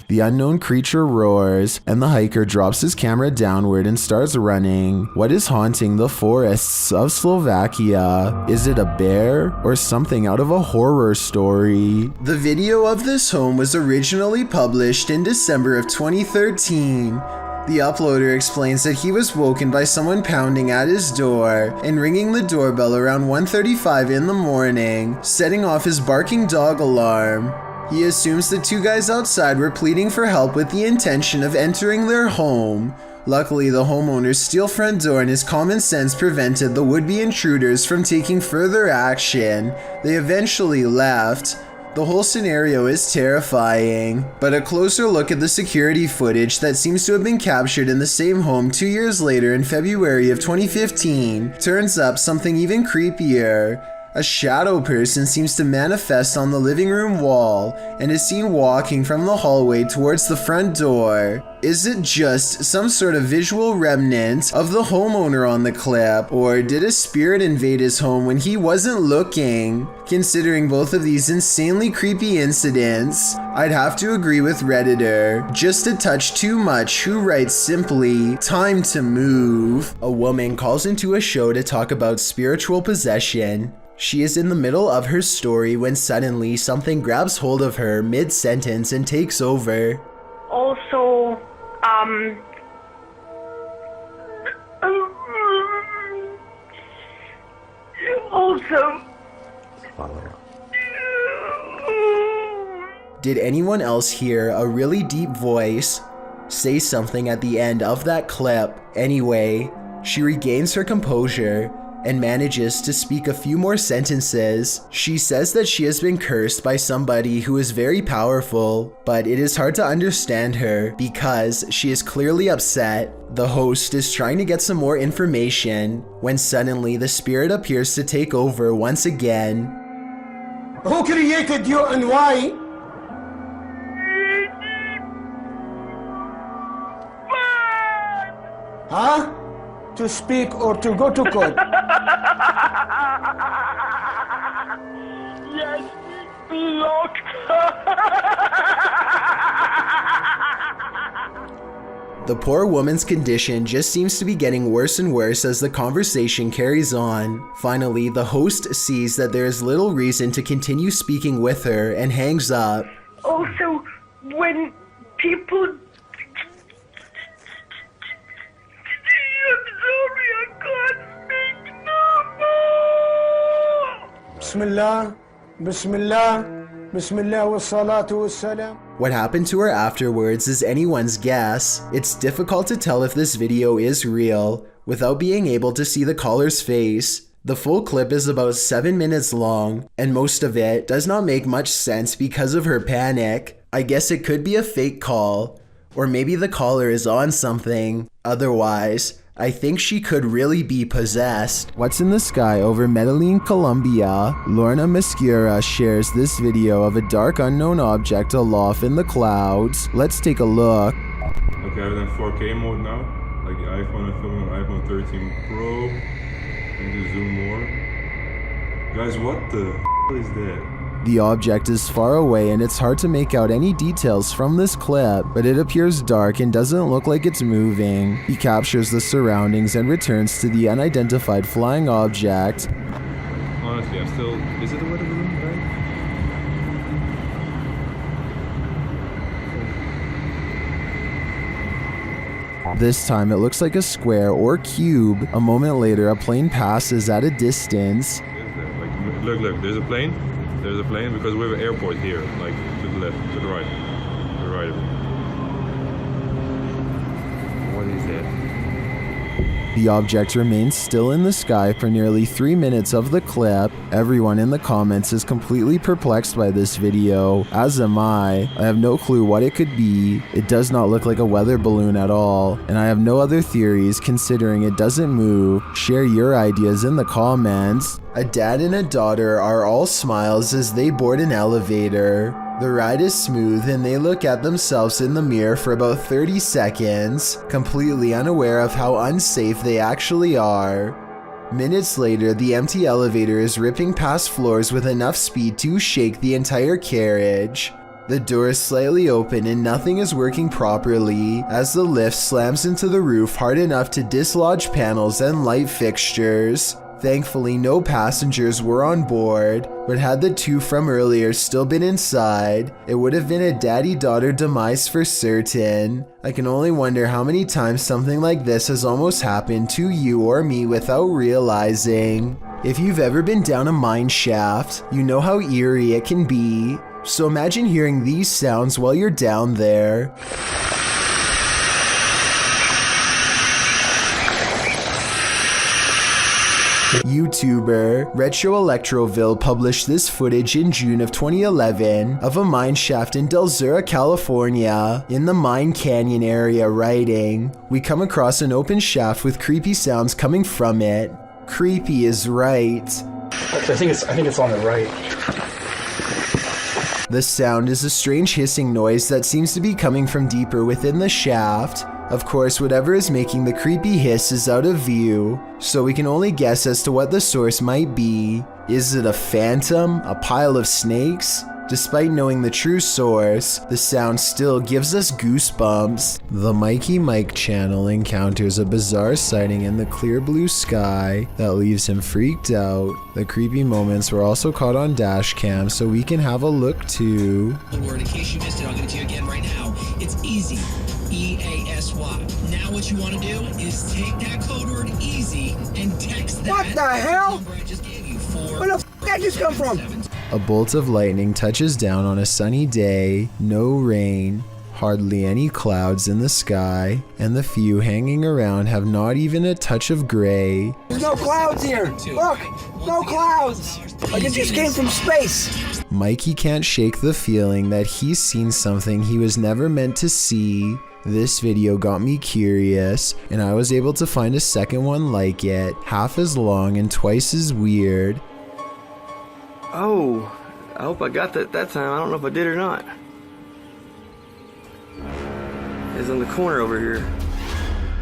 The unknown creature roars, and the hiker drops his camera downward and starts running. What is haunting the forests of Slovakia? Is it a bear or something out of a horror story? The video of this home was originally published in December of 2013. The uploader explains that he was woken by someone pounding at his door and ringing the doorbell around 1:35 in the morning, setting off his barking dog alarm. He assumes the two guys outside were pleading for help with the intention of entering their home. Luckily, the homeowner's steel front door and his common sense prevented the would-be intruders from taking further action. They eventually left. The whole scenario is terrifying, but a closer look at the security footage that seems to have been captured in the same home 2 years later in February of 2015 turns up something even creepier. A shadow person seems to manifest on the living room wall and is seen walking from the hallway towards the front door. Is it just some sort of visual remnant of the homeowner on the clip, or did a spirit invade his home when he wasn't looking? Considering both of these insanely creepy incidents, I'd have to agree with Redditor, just a touch too much, who writes simply, "Time to move." A woman calls into a show to talk about spiritual possession. She is in the middle of her story when suddenly something grabs hold of her mid-sentence and takes over. Also, Did anyone else hear a really deep voice say something at the end of that clip? Anyway, she regains her composure and manages to speak a few more sentences. She says that she has been cursed by somebody who is very powerful, but it is hard to understand her because she is clearly upset. The host is trying to get some more information when suddenly the spirit appears to take over once again. Who created you and why? Huh? To speak or to go to court? yes, Lord. The poor woman's condition just seems to be getting worse and worse as the conversation carries on. Finally, the host sees that there is little reason to continue speaking with her and hangs up. Also, when people... Bismillah, Bismillah. What happened to her afterwards is anyone's guess. It's difficult to tell if this video is real without being able to see the caller's face. The full clip is about 7 minutes long, and most of it does not make much sense because of her panic. I guess it could be a fake call, or maybe the caller is on something. Otherwise, I think she could really be possessed. What's in the sky over Medellin, Colombia? Lorna Mascura shares this video of a dark unknown object aloft in the clouds. Let's take a look. Okay, I've done 4K mode now. Like the iPhone, I'm filming on iPhone 13 Pro. And just zoom more. Guys, what the is that? The object is far away and it's hard to make out any details from this clip, but it appears dark and doesn't look like it's moving. He captures the surroundings and returns to the unidentified flying object. Honestly, I'm still... Is it a weather balloon, right? This time it looks like a square or cube. A moment later, a plane passes at a distance. Like, look, there's a plane. There's a plane because we have an airport here, like to the left, to the right, to the right of it. What is that? The object remains still in the sky for nearly 3 minutes of the clip. Everyone in the comments is completely perplexed by this video, as am I. I have no clue what it could be. It does not look like a weather balloon at all, and I have no other theories considering it doesn't move. Share your ideas in the comments. A dad and a daughter are all smiles as they board an elevator. The ride is smooth and they look at themselves in the mirror for about 30 seconds, completely unaware of how unsafe they actually are. Minutes later, the empty elevator is ripping past floors with enough speed to shake the entire carriage. The door is slightly open and nothing is working properly as the lift slams into the roof hard enough to dislodge panels and light fixtures. Thankfully, no passengers were on board, but had the two from earlier still been inside, it would have been a daddy-daughter demise for certain. I can only wonder how many times something like this has almost happened to you or me without realizing. If you've ever been down a mine shaft, you know how eerie it can be. So imagine hearing these sounds while you're down there. YouTuber Retro Electroville published this footage in June of 2011 of a mine shaft in Del Sur, California. In the Mine Canyon area, writing, "We come across an open shaft with creepy sounds coming from it." Creepy is right. I think it's on the right. The sound is a strange hissing noise that seems to be coming from deeper within the shaft. Of course, whatever is making the creepy hiss is out of view, so we can only guess as to what the source might be. Is it a phantom? A pile of snakes? Despite knowing the true source, the sound still gives us goosebumps. The Mikey Mike channel encounters a bizarre sighting in the clear blue sky that leaves him freaked out. The creepy moments were also caught on dash cam, so we can have a look too. The word, in case you missed it, I'll give it to you again right now. It's easy. EASY. Now what you want to do is take that code word easy and text that. What the hell? Number I just gave you. Where the f that just come from? A bolt of lightning touches down on a sunny day, no rain, hardly any clouds in the sky, and the few hanging around have not even a touch of gray. There's no clouds here. Look, no clouds. Like it just came from space. Mikey can't shake the feeling that he's seen something he was never meant to see. This video got me curious, and I was able to find a second one like it, half as long and twice as weird. Oh, I hope I got that time. I don't know if I did or not. It's in the corner over here.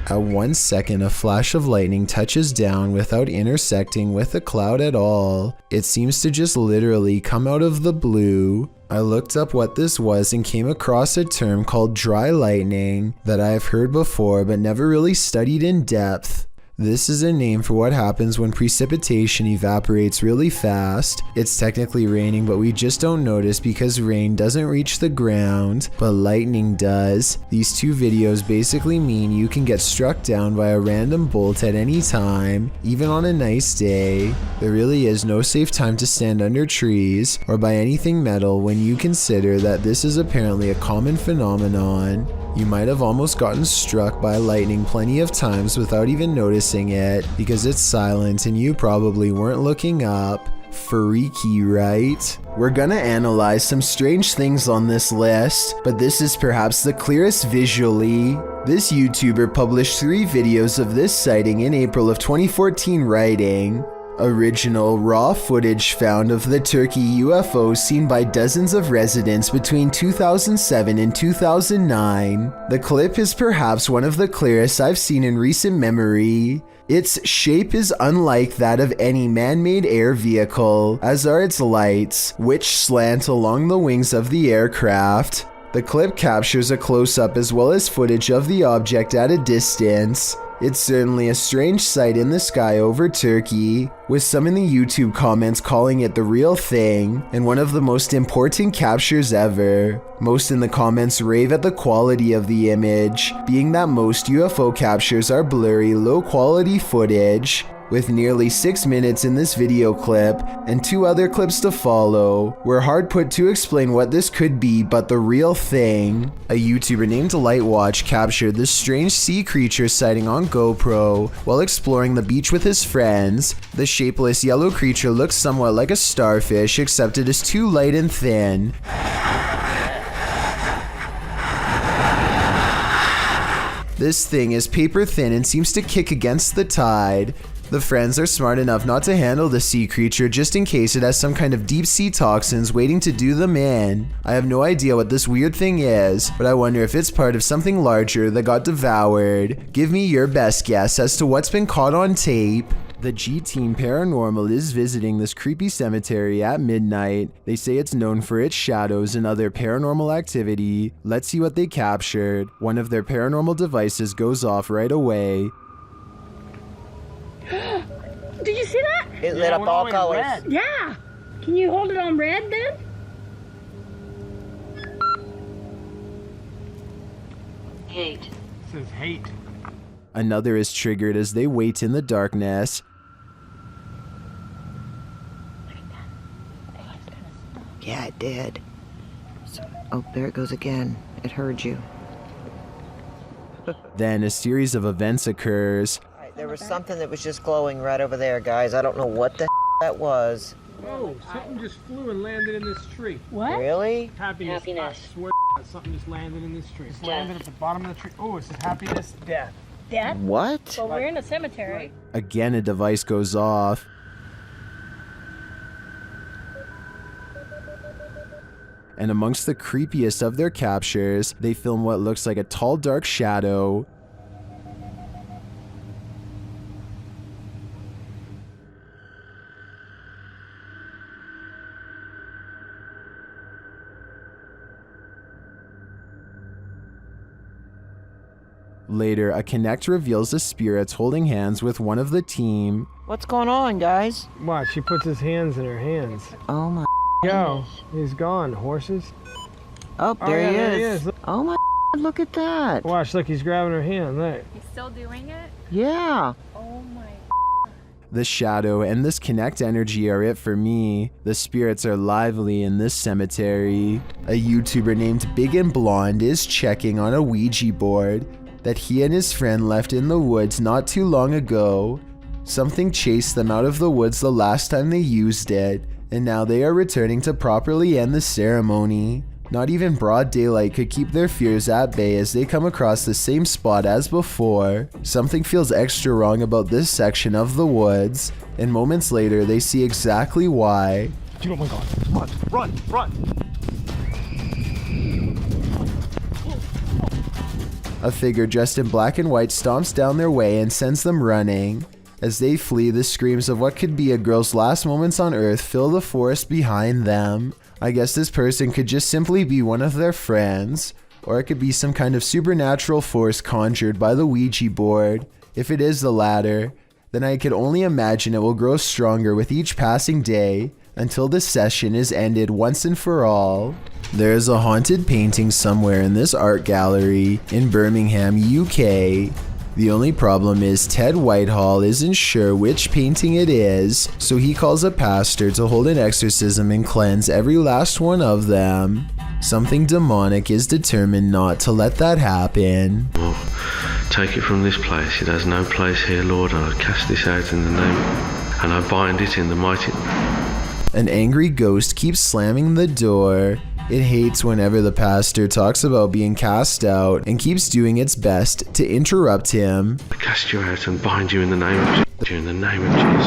At 1 second, a flash of lightning touches down without intersecting with a cloud at all. It seems to just literally come out of the blue. I looked up what this was and came across a term called dry lightning that I have heard before but never really studied in depth. This is a name for what happens when precipitation evaporates really fast. It's technically raining, but we just don't notice because rain doesn't reach the ground, but lightning does. These two videos basically mean you can get struck down by a random bolt at any time, even on a nice day. There really is no safe time to stand under trees or by anything metal when you consider that this is apparently a common phenomenon. You might have almost gotten struck by lightning plenty of times without even noticing it because it's silent and you probably weren't looking up. Freaky, right? We're gonna analyze some strange things on this list, but this is perhaps the clearest visually. This YouTuber published 3 videos of this sighting in April of 2014, writing, "Original raw footage found of the Turkey UFO seen by dozens of residents between 2007 and 2009. The clip is perhaps one of the clearest I've seen in recent memory. Its shape is unlike that of any man-made air vehicle, as are its lights, which slant along the wings of the aircraft. The clip captures a close-up as well as footage of the object at a distance. It's certainly a strange sight in the sky over Turkey, with some in the YouTube comments calling it the real thing and one of the most important captures ever. Most in the comments rave at the quality of the image, being that most UFO captures are blurry, low-quality footage. With nearly 6 minutes in this video clip and 2 other clips to follow, we're hard put to explain what this could be but the real thing. A YouTuber named Lightwatch captured this strange sea creature sighting on GoPro while exploring the beach with his friends. The shapeless yellow creature looks somewhat like a starfish, except it is too light and thin. This thing is paper thin and seems to kick against the tide. The friends are smart enough not to handle the sea creature just in case it has some kind of deep sea toxins waiting to do them in. I have no idea what this weird thing is, but I wonder if it's part of something larger that got devoured. Give me your best guess as to what's been caught on tape. The G-Team Paranormal is visiting this creepy cemetery at midnight. They say it's known for its shadows and other paranormal activity. Let's see what they captured. One of their paranormal devices goes off right away. Did you see that? It lit up all colors. Red. Yeah. Can you hold it on red then? Hate. It says hate. Another is triggered as they wait in the darkness. Yeah, it did. Oh, there it goes again. It heard you. Then a series of events occurs. There was something that was just glowing right over there, guys. I don't know what the that was. Oh, something just flew and landed in this tree. What? Really? Happiness. I swear something just landed in this tree. Just landed at the bottom of the tree. Oh, it says happiness, death. Death? What? Well, we're in a cemetery. Again, a device goes off. And amongst the creepiest of their captures, they film what looks like a tall, dark shadow. Later, a Connect reveals the spirits holding hands with one of the team. What's going on, guys? Watch, she puts his hands in her hands. Oh my. Yo, he's gone. Horses. Oh, there, yeah, he, there is. he is. Oh my. Look at that. Watch, look, he's grabbing her hand. Look. He's still doing it? Yeah. Oh my. The shadow and this Connect energy are it for me. The spirits are lively in this cemetery. A YouTuber named Big and Blonde is checking on a Ouija board that he and his friend left in the woods not too long ago. Something chased them out of the woods the last time they used it, and now they are returning to properly end the ceremony. Not even broad daylight could keep their fears at bay as they come across the same spot as before. Something feels extra wrong about this section of the woods, and moments later they see exactly why. Oh my god, run! A figure dressed in black and white stomps down their way and sends them running. As they flee, the screams of what could be a girl's last moments on Earth fill the forest behind them. I guess this person could just simply be one of their friends, or it could be some kind of supernatural force conjured by the Ouija board. If it is the latter, then I could only imagine it will grow stronger with each passing day until this session is ended once and for all. There is a haunted painting somewhere in this art gallery in Birmingham, UK. The only problem is Ted Whitehall isn't sure which painting it is, so he calls a pastor to hold an exorcism and cleanse every last one of them. Something demonic is determined not to let that happen. Take it from this place. It has no place here, Lord. I cast this out in the name, and I bind it in the mighty... An angry ghost keeps slamming the door. It hates whenever the pastor talks about being cast out and keeps doing its best to interrupt him. I cast you out and bind you in the name of Jesus. In the name of Jesus.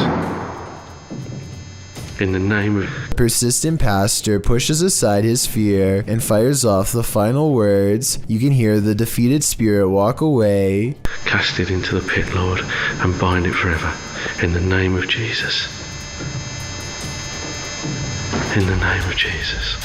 In the name of... Persistent pastor pushes aside his fear and fires off the final words. You can hear the defeated spirit walk away. Cast it into the pit, Lord, and bind it forever. In the name of Jesus. In the name of Jesus.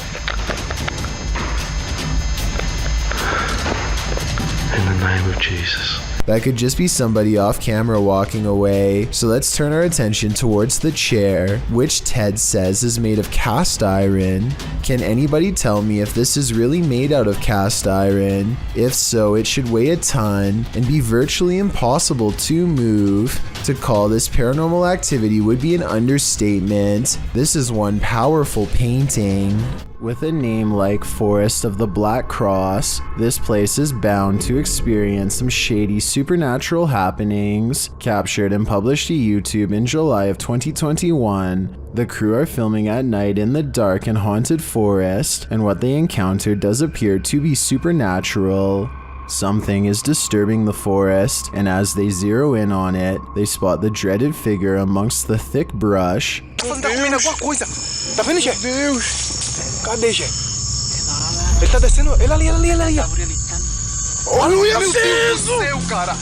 In the name of Jesus. That could just be somebody off camera walking away, so let's turn our attention towards the chair, which Ted says is made of cast iron. Can anybody tell me if this is really made out of cast iron? If so, it should weigh a ton and be virtually impossible to move. To call this paranormal activity would be an understatement. This is one powerful painting. With a name like Forest of the Black Cross, this place is bound to experience some shady supernatural happenings. Captured and published to YouTube in July of 2021, the crew are filming at night in the dark and haunted forest, and what they encountered does appear to be supernatural. Something is disturbing the forest, and as they zero in on it, they spot the dreaded figure amongst the thick brush. Cadê, gente? Ele tá descendo. Ele ali. Olha, meu Deus do céu, cara.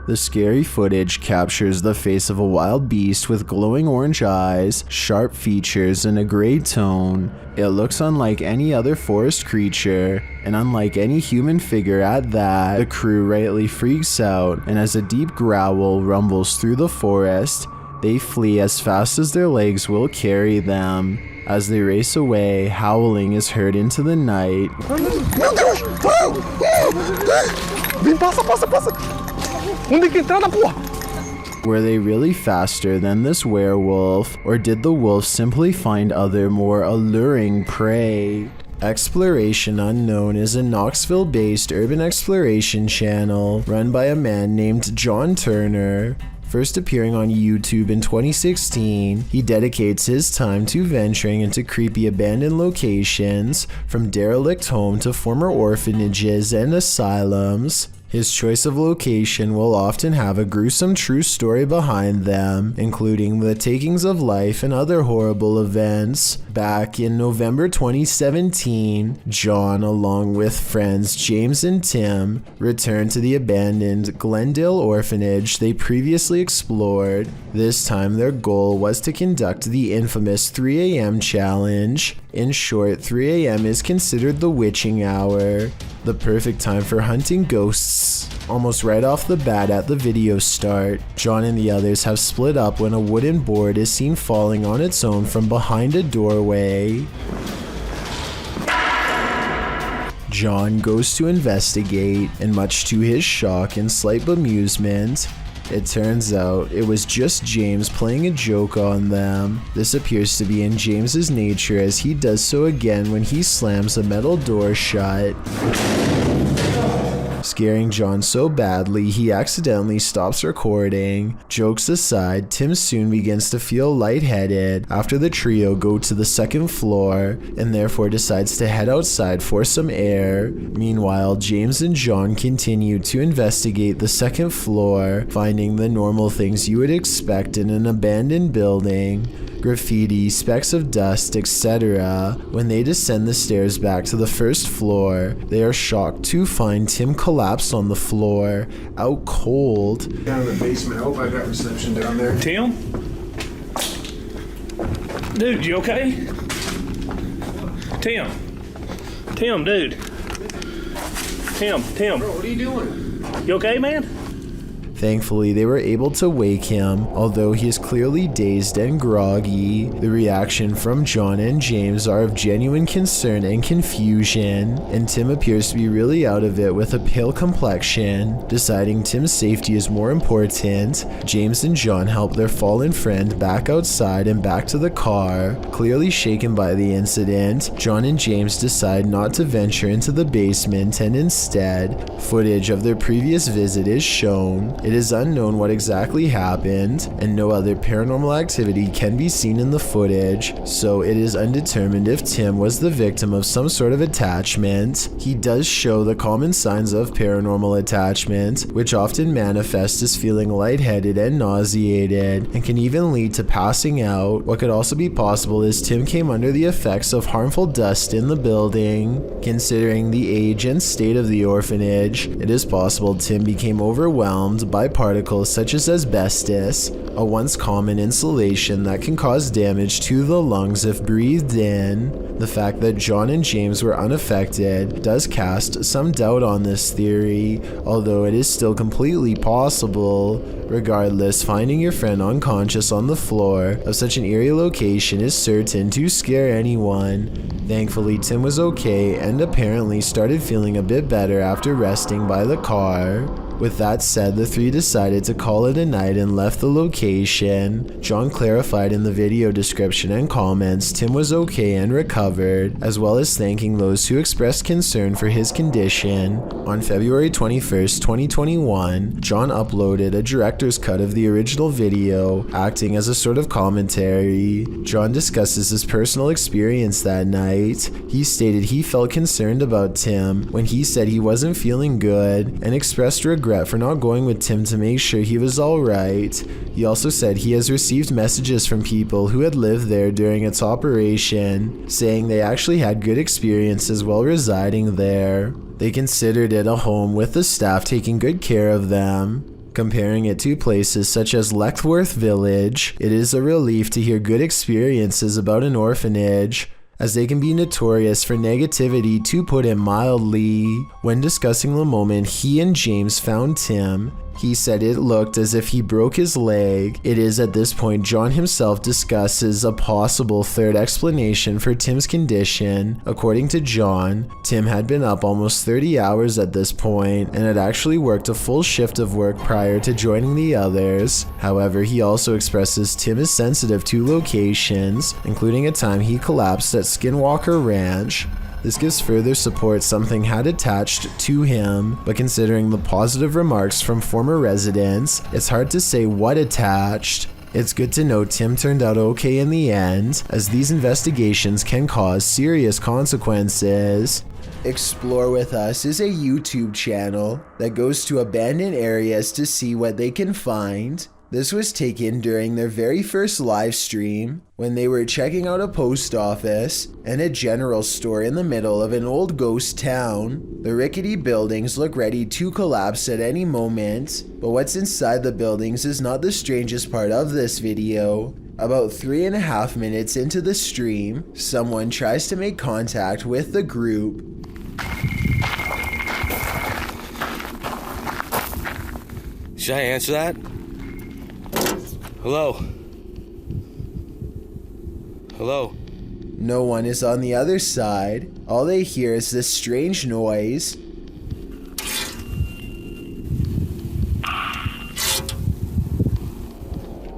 The scary footage captures the face of a wild beast with glowing orange eyes, sharp features, and a gray tone. It looks unlike any other forest creature, and unlike any human figure at that. The crew rightly freaks out, and as a deep growl rumbles through the forest, they flee as fast as their legs will carry them. As they race away, howling is heard into the night. Meu Deus! Vem, passa! Onde que entrada, porra? Were they really faster than this werewolf, or did the wolf simply find other more alluring prey? Exploration Unknown is a Knoxville-based urban exploration channel run by a man named John Turner. First appearing on YouTube in 2016, he dedicates his time to venturing into creepy abandoned locations, from derelict homes to former orphanages and asylums. His choice of location will often have a gruesome true story behind them, including the takings of life and other horrible events. Back in November 2017, John, along with friends James and Tim, returned to the abandoned Glendale orphanage they previously explored. This time their goal was to conduct the infamous 3 a.m. challenge. In short, 3 a.m. is considered the witching hour, the perfect time for hunting ghosts. Almost right off the bat at the video start, John and the others have split up when a wooden board is seen falling on its own from behind a doorway. John goes to investigate, and much to his shock and slight bemusement, it turns out it was just James playing a joke on them. This appears to be in James's nature, as he does so again when he slams a metal door shut, scaring John so badly he accidentally stops recording. Jokes aside, Tim soon begins to feel lightheaded after the trio go to the second floor, and therefore decides to head outside for some air. Meanwhile, James and John continue to investigate the second floor, finding the normal things you would expect in an abandoned building: graffiti, specks of dust, etc. When they descend the stairs back to the first floor, they are shocked to find Tim collapsed on the floor, out cold. Down in the basement. I hope I got reception down there. Tim? Dude, you okay? Tim, dude. Tim. Bro, what are you doing? You okay, man? Thankfully, they were able to wake him, although he is clearly dazed and groggy. The reaction from John and James are of genuine concern and confusion, and Tim appears to be really out of it with a pale complexion. Deciding Tim's safety is more important, James and John help their fallen friend back outside and back to the car. Clearly shaken by the incident, John and James decide not to venture into the basement, and instead, footage of their previous visit is shown. It is unknown what exactly happened, and no other paranormal activity can be seen in the footage, so it is undetermined if Tim was the victim of some sort of attachment. He does show the common signs of paranormal attachment, which often manifest as feeling lightheaded and nauseated, and can even lead to passing out. What could also be possible is Tim came under the effects of harmful dust in the building. Considering the age and state of the orphanage, it is possible Tim became overwhelmed by particles such as asbestos, a once common insulation that can cause damage to the lungs if breathed in. The fact that John and James were unaffected does cast some doubt on this theory, although it is still completely possible. Regardless, finding your friend unconscious on the floor of such an eerie location is certain to scare anyone. Thankfully, Tim was okay and apparently started feeling a bit better after resting by the car. With that said, the three decided to call it a night and left the location. John clarified in the video description and comments Tim was okay and recovered, as well as thanking those who expressed concern for his condition. On February 21st, 2021, John uploaded a director's cut of the original video, acting as a sort of commentary. John discusses his personal experience that night. He stated he felt concerned about Tim when he said he wasn't feeling good, and expressed regret for not going with Tim to make sure he was alright. He also said he has received messages from people who had lived there during its operation, saying they actually had good experiences while residing there. They considered it a home with the staff taking good care of them. Comparing it to places such as Leckworth Village, it is a relief to hear good experiences about an orphanage, as they can be notorious for negativity, to put it mildly. When discussing the moment he and James found Tim, he said it looked as if he broke his leg. It is at this point John himself discusses a possible third explanation for Tim's condition. According to John, Tim had been up almost 30 hours at this point and had actually worked a full shift of work prior to joining the others. However, he also expresses Tim is sensitive to locations, including a time he collapsed at Skinwalker Ranch. This gives further support something had attached to him, but considering the positive remarks from former residents, it's hard to say what attached. It's good to know Tim turned out okay in the end, as these investigations can cause serious consequences. Explore With Us is a YouTube channel that goes to abandoned areas to see what they can find. This was taken during their very first live stream, when they were checking out a post office and a general store in the middle of an old ghost town. The rickety buildings look ready to collapse at any moment, but what's inside the buildings is not the strangest part of this video. About 3.5 minutes into the stream, someone tries to make contact with the group. Should I answer that? Hello? Hello? No one is on the other side. All they hear is this strange noise.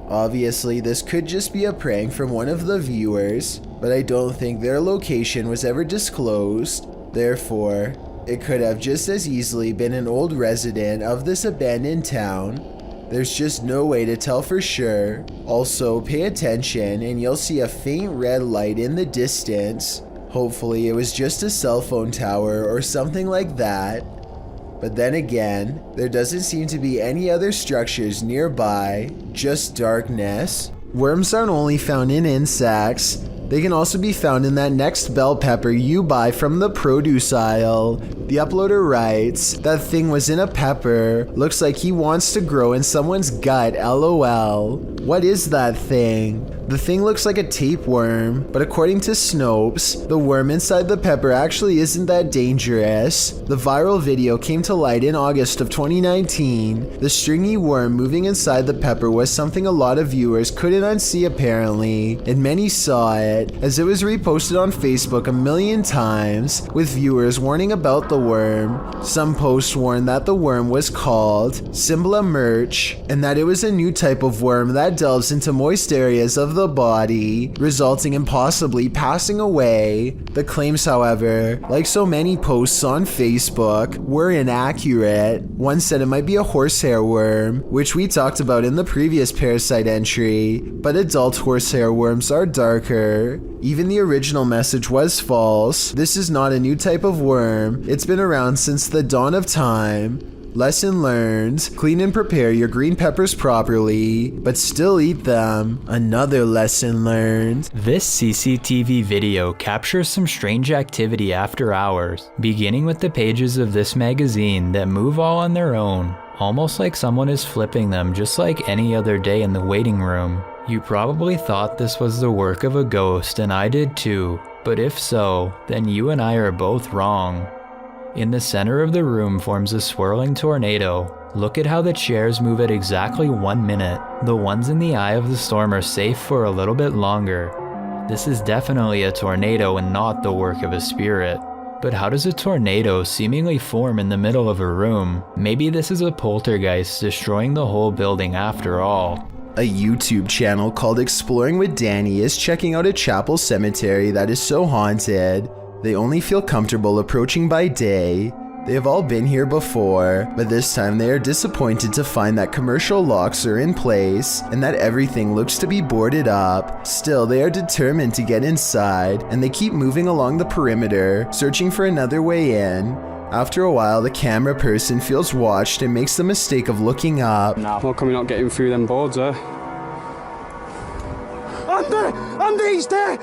Obviously, this could just be a prank from one of the viewers, but I don't think their location was ever disclosed. Therefore, it could have just as easily been an old resident of this abandoned town. There's just no way to tell for sure. Also, pay attention and you'll see a faint red light in the distance. Hopefully it was just a cell phone tower or something like that. But then again, there doesn't seem to be any other structures nearby, just darkness. Worms aren't only found in insects. They can also be found in that next bell pepper you buy from the produce aisle. The uploader writes, "That thing was in a pepper. Looks like he wants to grow in someone's gut, lol." What is that thing? The thing looks like a tapeworm, but according to Snopes, the worm inside the pepper actually isn't that dangerous. The viral video came to light in August of 2019. The stringy worm moving inside the pepper was something a lot of viewers couldn't unsee apparently, and many saw it, as it was reposted on Facebook a million times, with viewers warning about the worm. Some posts warned that the worm was called Symbla Merch, and that it was a new type of worm that delves into moist areas of the body, resulting in possibly passing away. The claims, however, like so many posts on Facebook, were inaccurate. One said it might be a horsehair worm, which we talked about in the previous parasite entry, but adult horsehair worms are darker. Even the original message was false. This is not a new type of worm. It's been around since the dawn of time. Lesson learned, clean and prepare your green peppers properly, but still eat them. Another lesson learned. This CCTV video captures some strange activity after hours, beginning with the pages of this magazine that move all on their own, almost like someone is flipping them just like any other day in the waiting room. You probably thought this was the work of a ghost, and I did too, but if so, then you and I are both wrong. In the center of the room forms a swirling tornado. Look at how the chairs move at exactly 1 minute. The ones in the eye of the storm are safe for a little bit longer. This is definitely a tornado and not the work of a spirit. But how does a tornado seemingly form in the middle of a room? Maybe this is a poltergeist destroying the whole building after all. A YouTube channel called Exploring with Danny is checking out a chapel cemetery that is so haunted. They only feel comfortable approaching by day. They have all been here before, but this time they are disappointed to find that commercial locks are in place and that everything looks to be boarded up. Still, they are determined to get inside, and they keep moving along the perimeter, searching for another way in. After a while, the camera person feels watched and makes the mistake of looking up. How come you're not getting through them boards, eh? He's there!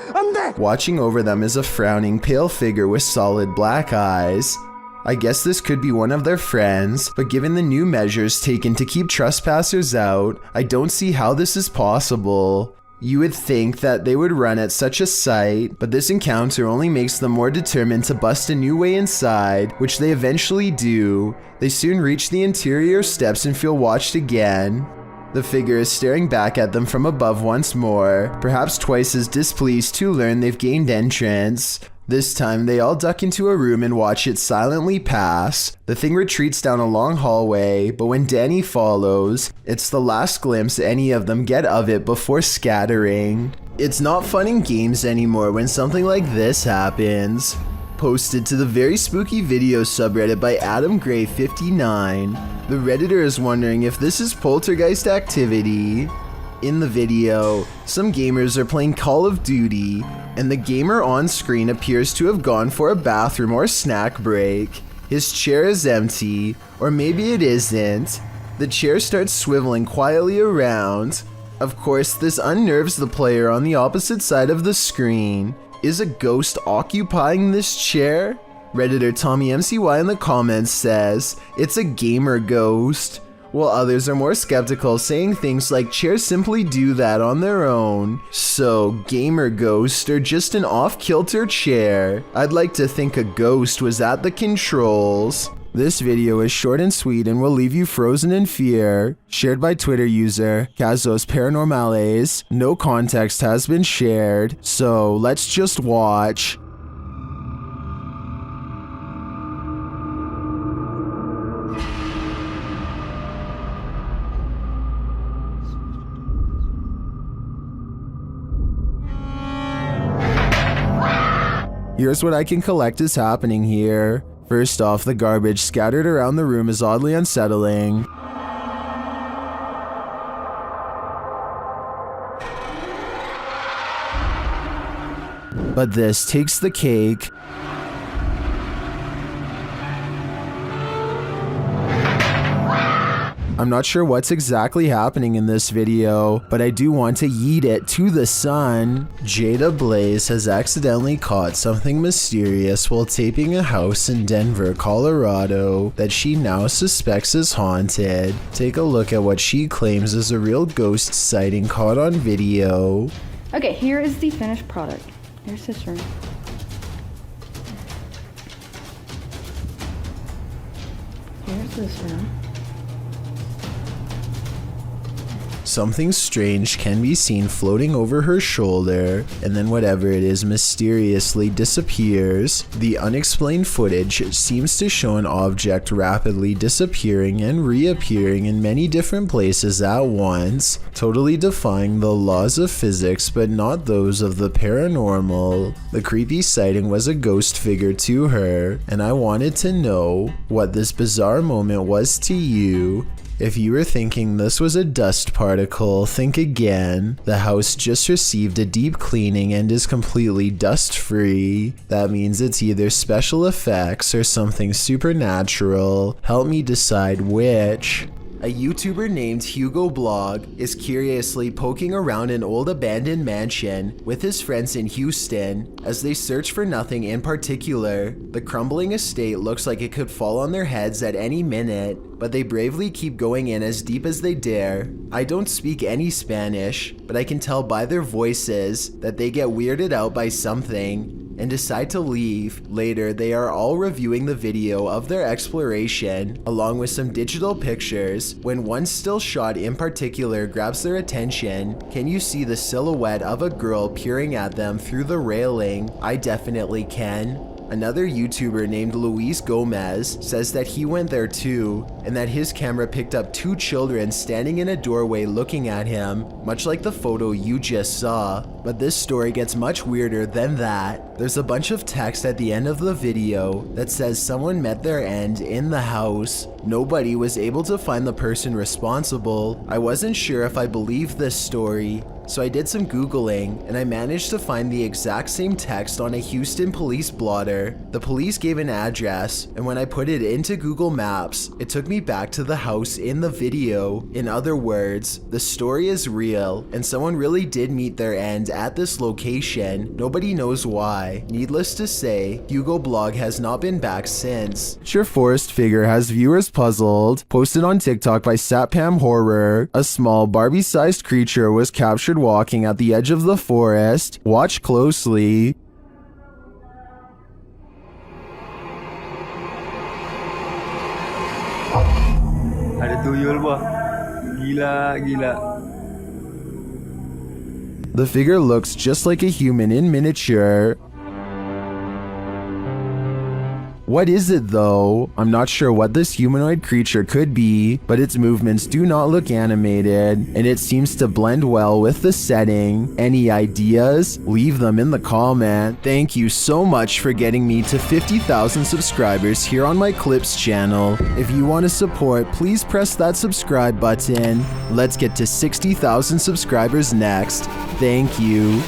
Watching over them is a frowning, pale figure with solid black eyes. I guess this could be one of their friends, but given the new measures taken to keep trespassers out, I don't see how this is possible. You would think that they would run at such a sight, but this encounter only makes them more determined to bust a new way inside, which they eventually do. They soon reach the interior steps and feel watched again. The figure is staring back at them from above once more, perhaps twice as displeased to learn they've gained entrance. This time, they all duck into a room and watch it silently pass. The thing retreats down a long hallway, but when Danny follows, it's the last glimpse any of them get of it before scattering. It's not fun and games anymore when something like this happens. Posted to the Very Spooky Video subreddit by Adam Gray 59. The Redditor is wondering if this is poltergeist activity. In the video, some gamers are playing Call of Duty, and the gamer on screen appears to have gone for a bathroom or snack break. His chair is empty, or maybe it isn't. The chair starts swiveling quietly around. Of course, this unnerves the player on the opposite side of the screen. Is a ghost occupying this chair? Redditor Tommy MCY in the comments says, it's a gamer ghost, while others are more skeptical, saying things like chairs simply do that on their own. So, gamer ghost or just an off-kilter chair? I'd like to think a ghost was at the controls. This video is short and sweet and will leave you frozen in fear. Shared by Twitter user Kazos Paranormales. No context has been shared, so let's just watch. Here's what I can collect is happening here. First off, the garbage scattered around the room is oddly unsettling. But this takes the cake. I'm not sure what's exactly happening in this video, but I do want to yeet it to the sun. Jada Blaze has accidentally caught something mysterious while taping a house in Denver, Colorado that she now suspects is haunted. Take a look at what she claims is a real ghost sighting caught on video. Okay, here is the finished product. Here's this room. Here's this room. Something strange can be seen floating over her shoulder, and then whatever it is mysteriously disappears. The unexplained footage seems to show an object rapidly disappearing and reappearing in many different places at once, totally defying the laws of physics but not those of the paranormal. The creepy sighting was a ghost figure to her, and I wanted to know what this bizarre moment was to you. If you were thinking this was a dust particle, think again. The house just received a deep cleaning and is completely dust-free. That means it's either special effects or something supernatural. Help me decide which. A YouTuber named Hugo Blog is curiously poking around an old abandoned mansion with his friends in Houston as they search for nothing in particular. The crumbling estate looks like it could fall on their heads at any minute, but they bravely keep going in as deep as they dare. I don't speak any Spanish, but I can tell by their voices that they get weirded out by something and decide to leave. Later, they are all reviewing the video of their exploration, along with some digital pictures, when one still shot in particular grabs their attention. Can you see the silhouette of a girl peering at them through the railing? I definitely can. Another YouTuber named Luis Gomez says that he went there too, and that his camera picked up two children standing in a doorway looking at him, much like the photo you just saw. But this story gets much weirder than that. There's a bunch of text at the end of the video that says someone met their end in the house. Nobody was able to find the person responsible. I wasn't sure if I believed this story, so I did some Googling, and I managed to find the exact same text on a Houston police blotter. The police gave an address, and when I put it into Google Maps, it took me back to the house in the video. In other words, the story is real, and someone really did meet their end at this location. Nobody knows why. Needless to say, Hugo Blog has not been back since. Your forest figure has viewers puzzled. Posted on TikTok by Satpam Horror. A small Barbie-sized creature was captured walking at the edge of the forest. Watch closely. Ada tuyul bah. Gila. The figure looks just like a human in miniature. What is it though? I'm not sure what this humanoid creature could be, but its movements do not look animated, and it seems to blend well with the setting. Any ideas? Leave them in the comment. Thank you so much for getting me to 50,000 subscribers here on my Clips channel. If you want to support, please press that subscribe button. Let's get to 60,000 subscribers next. Thank you.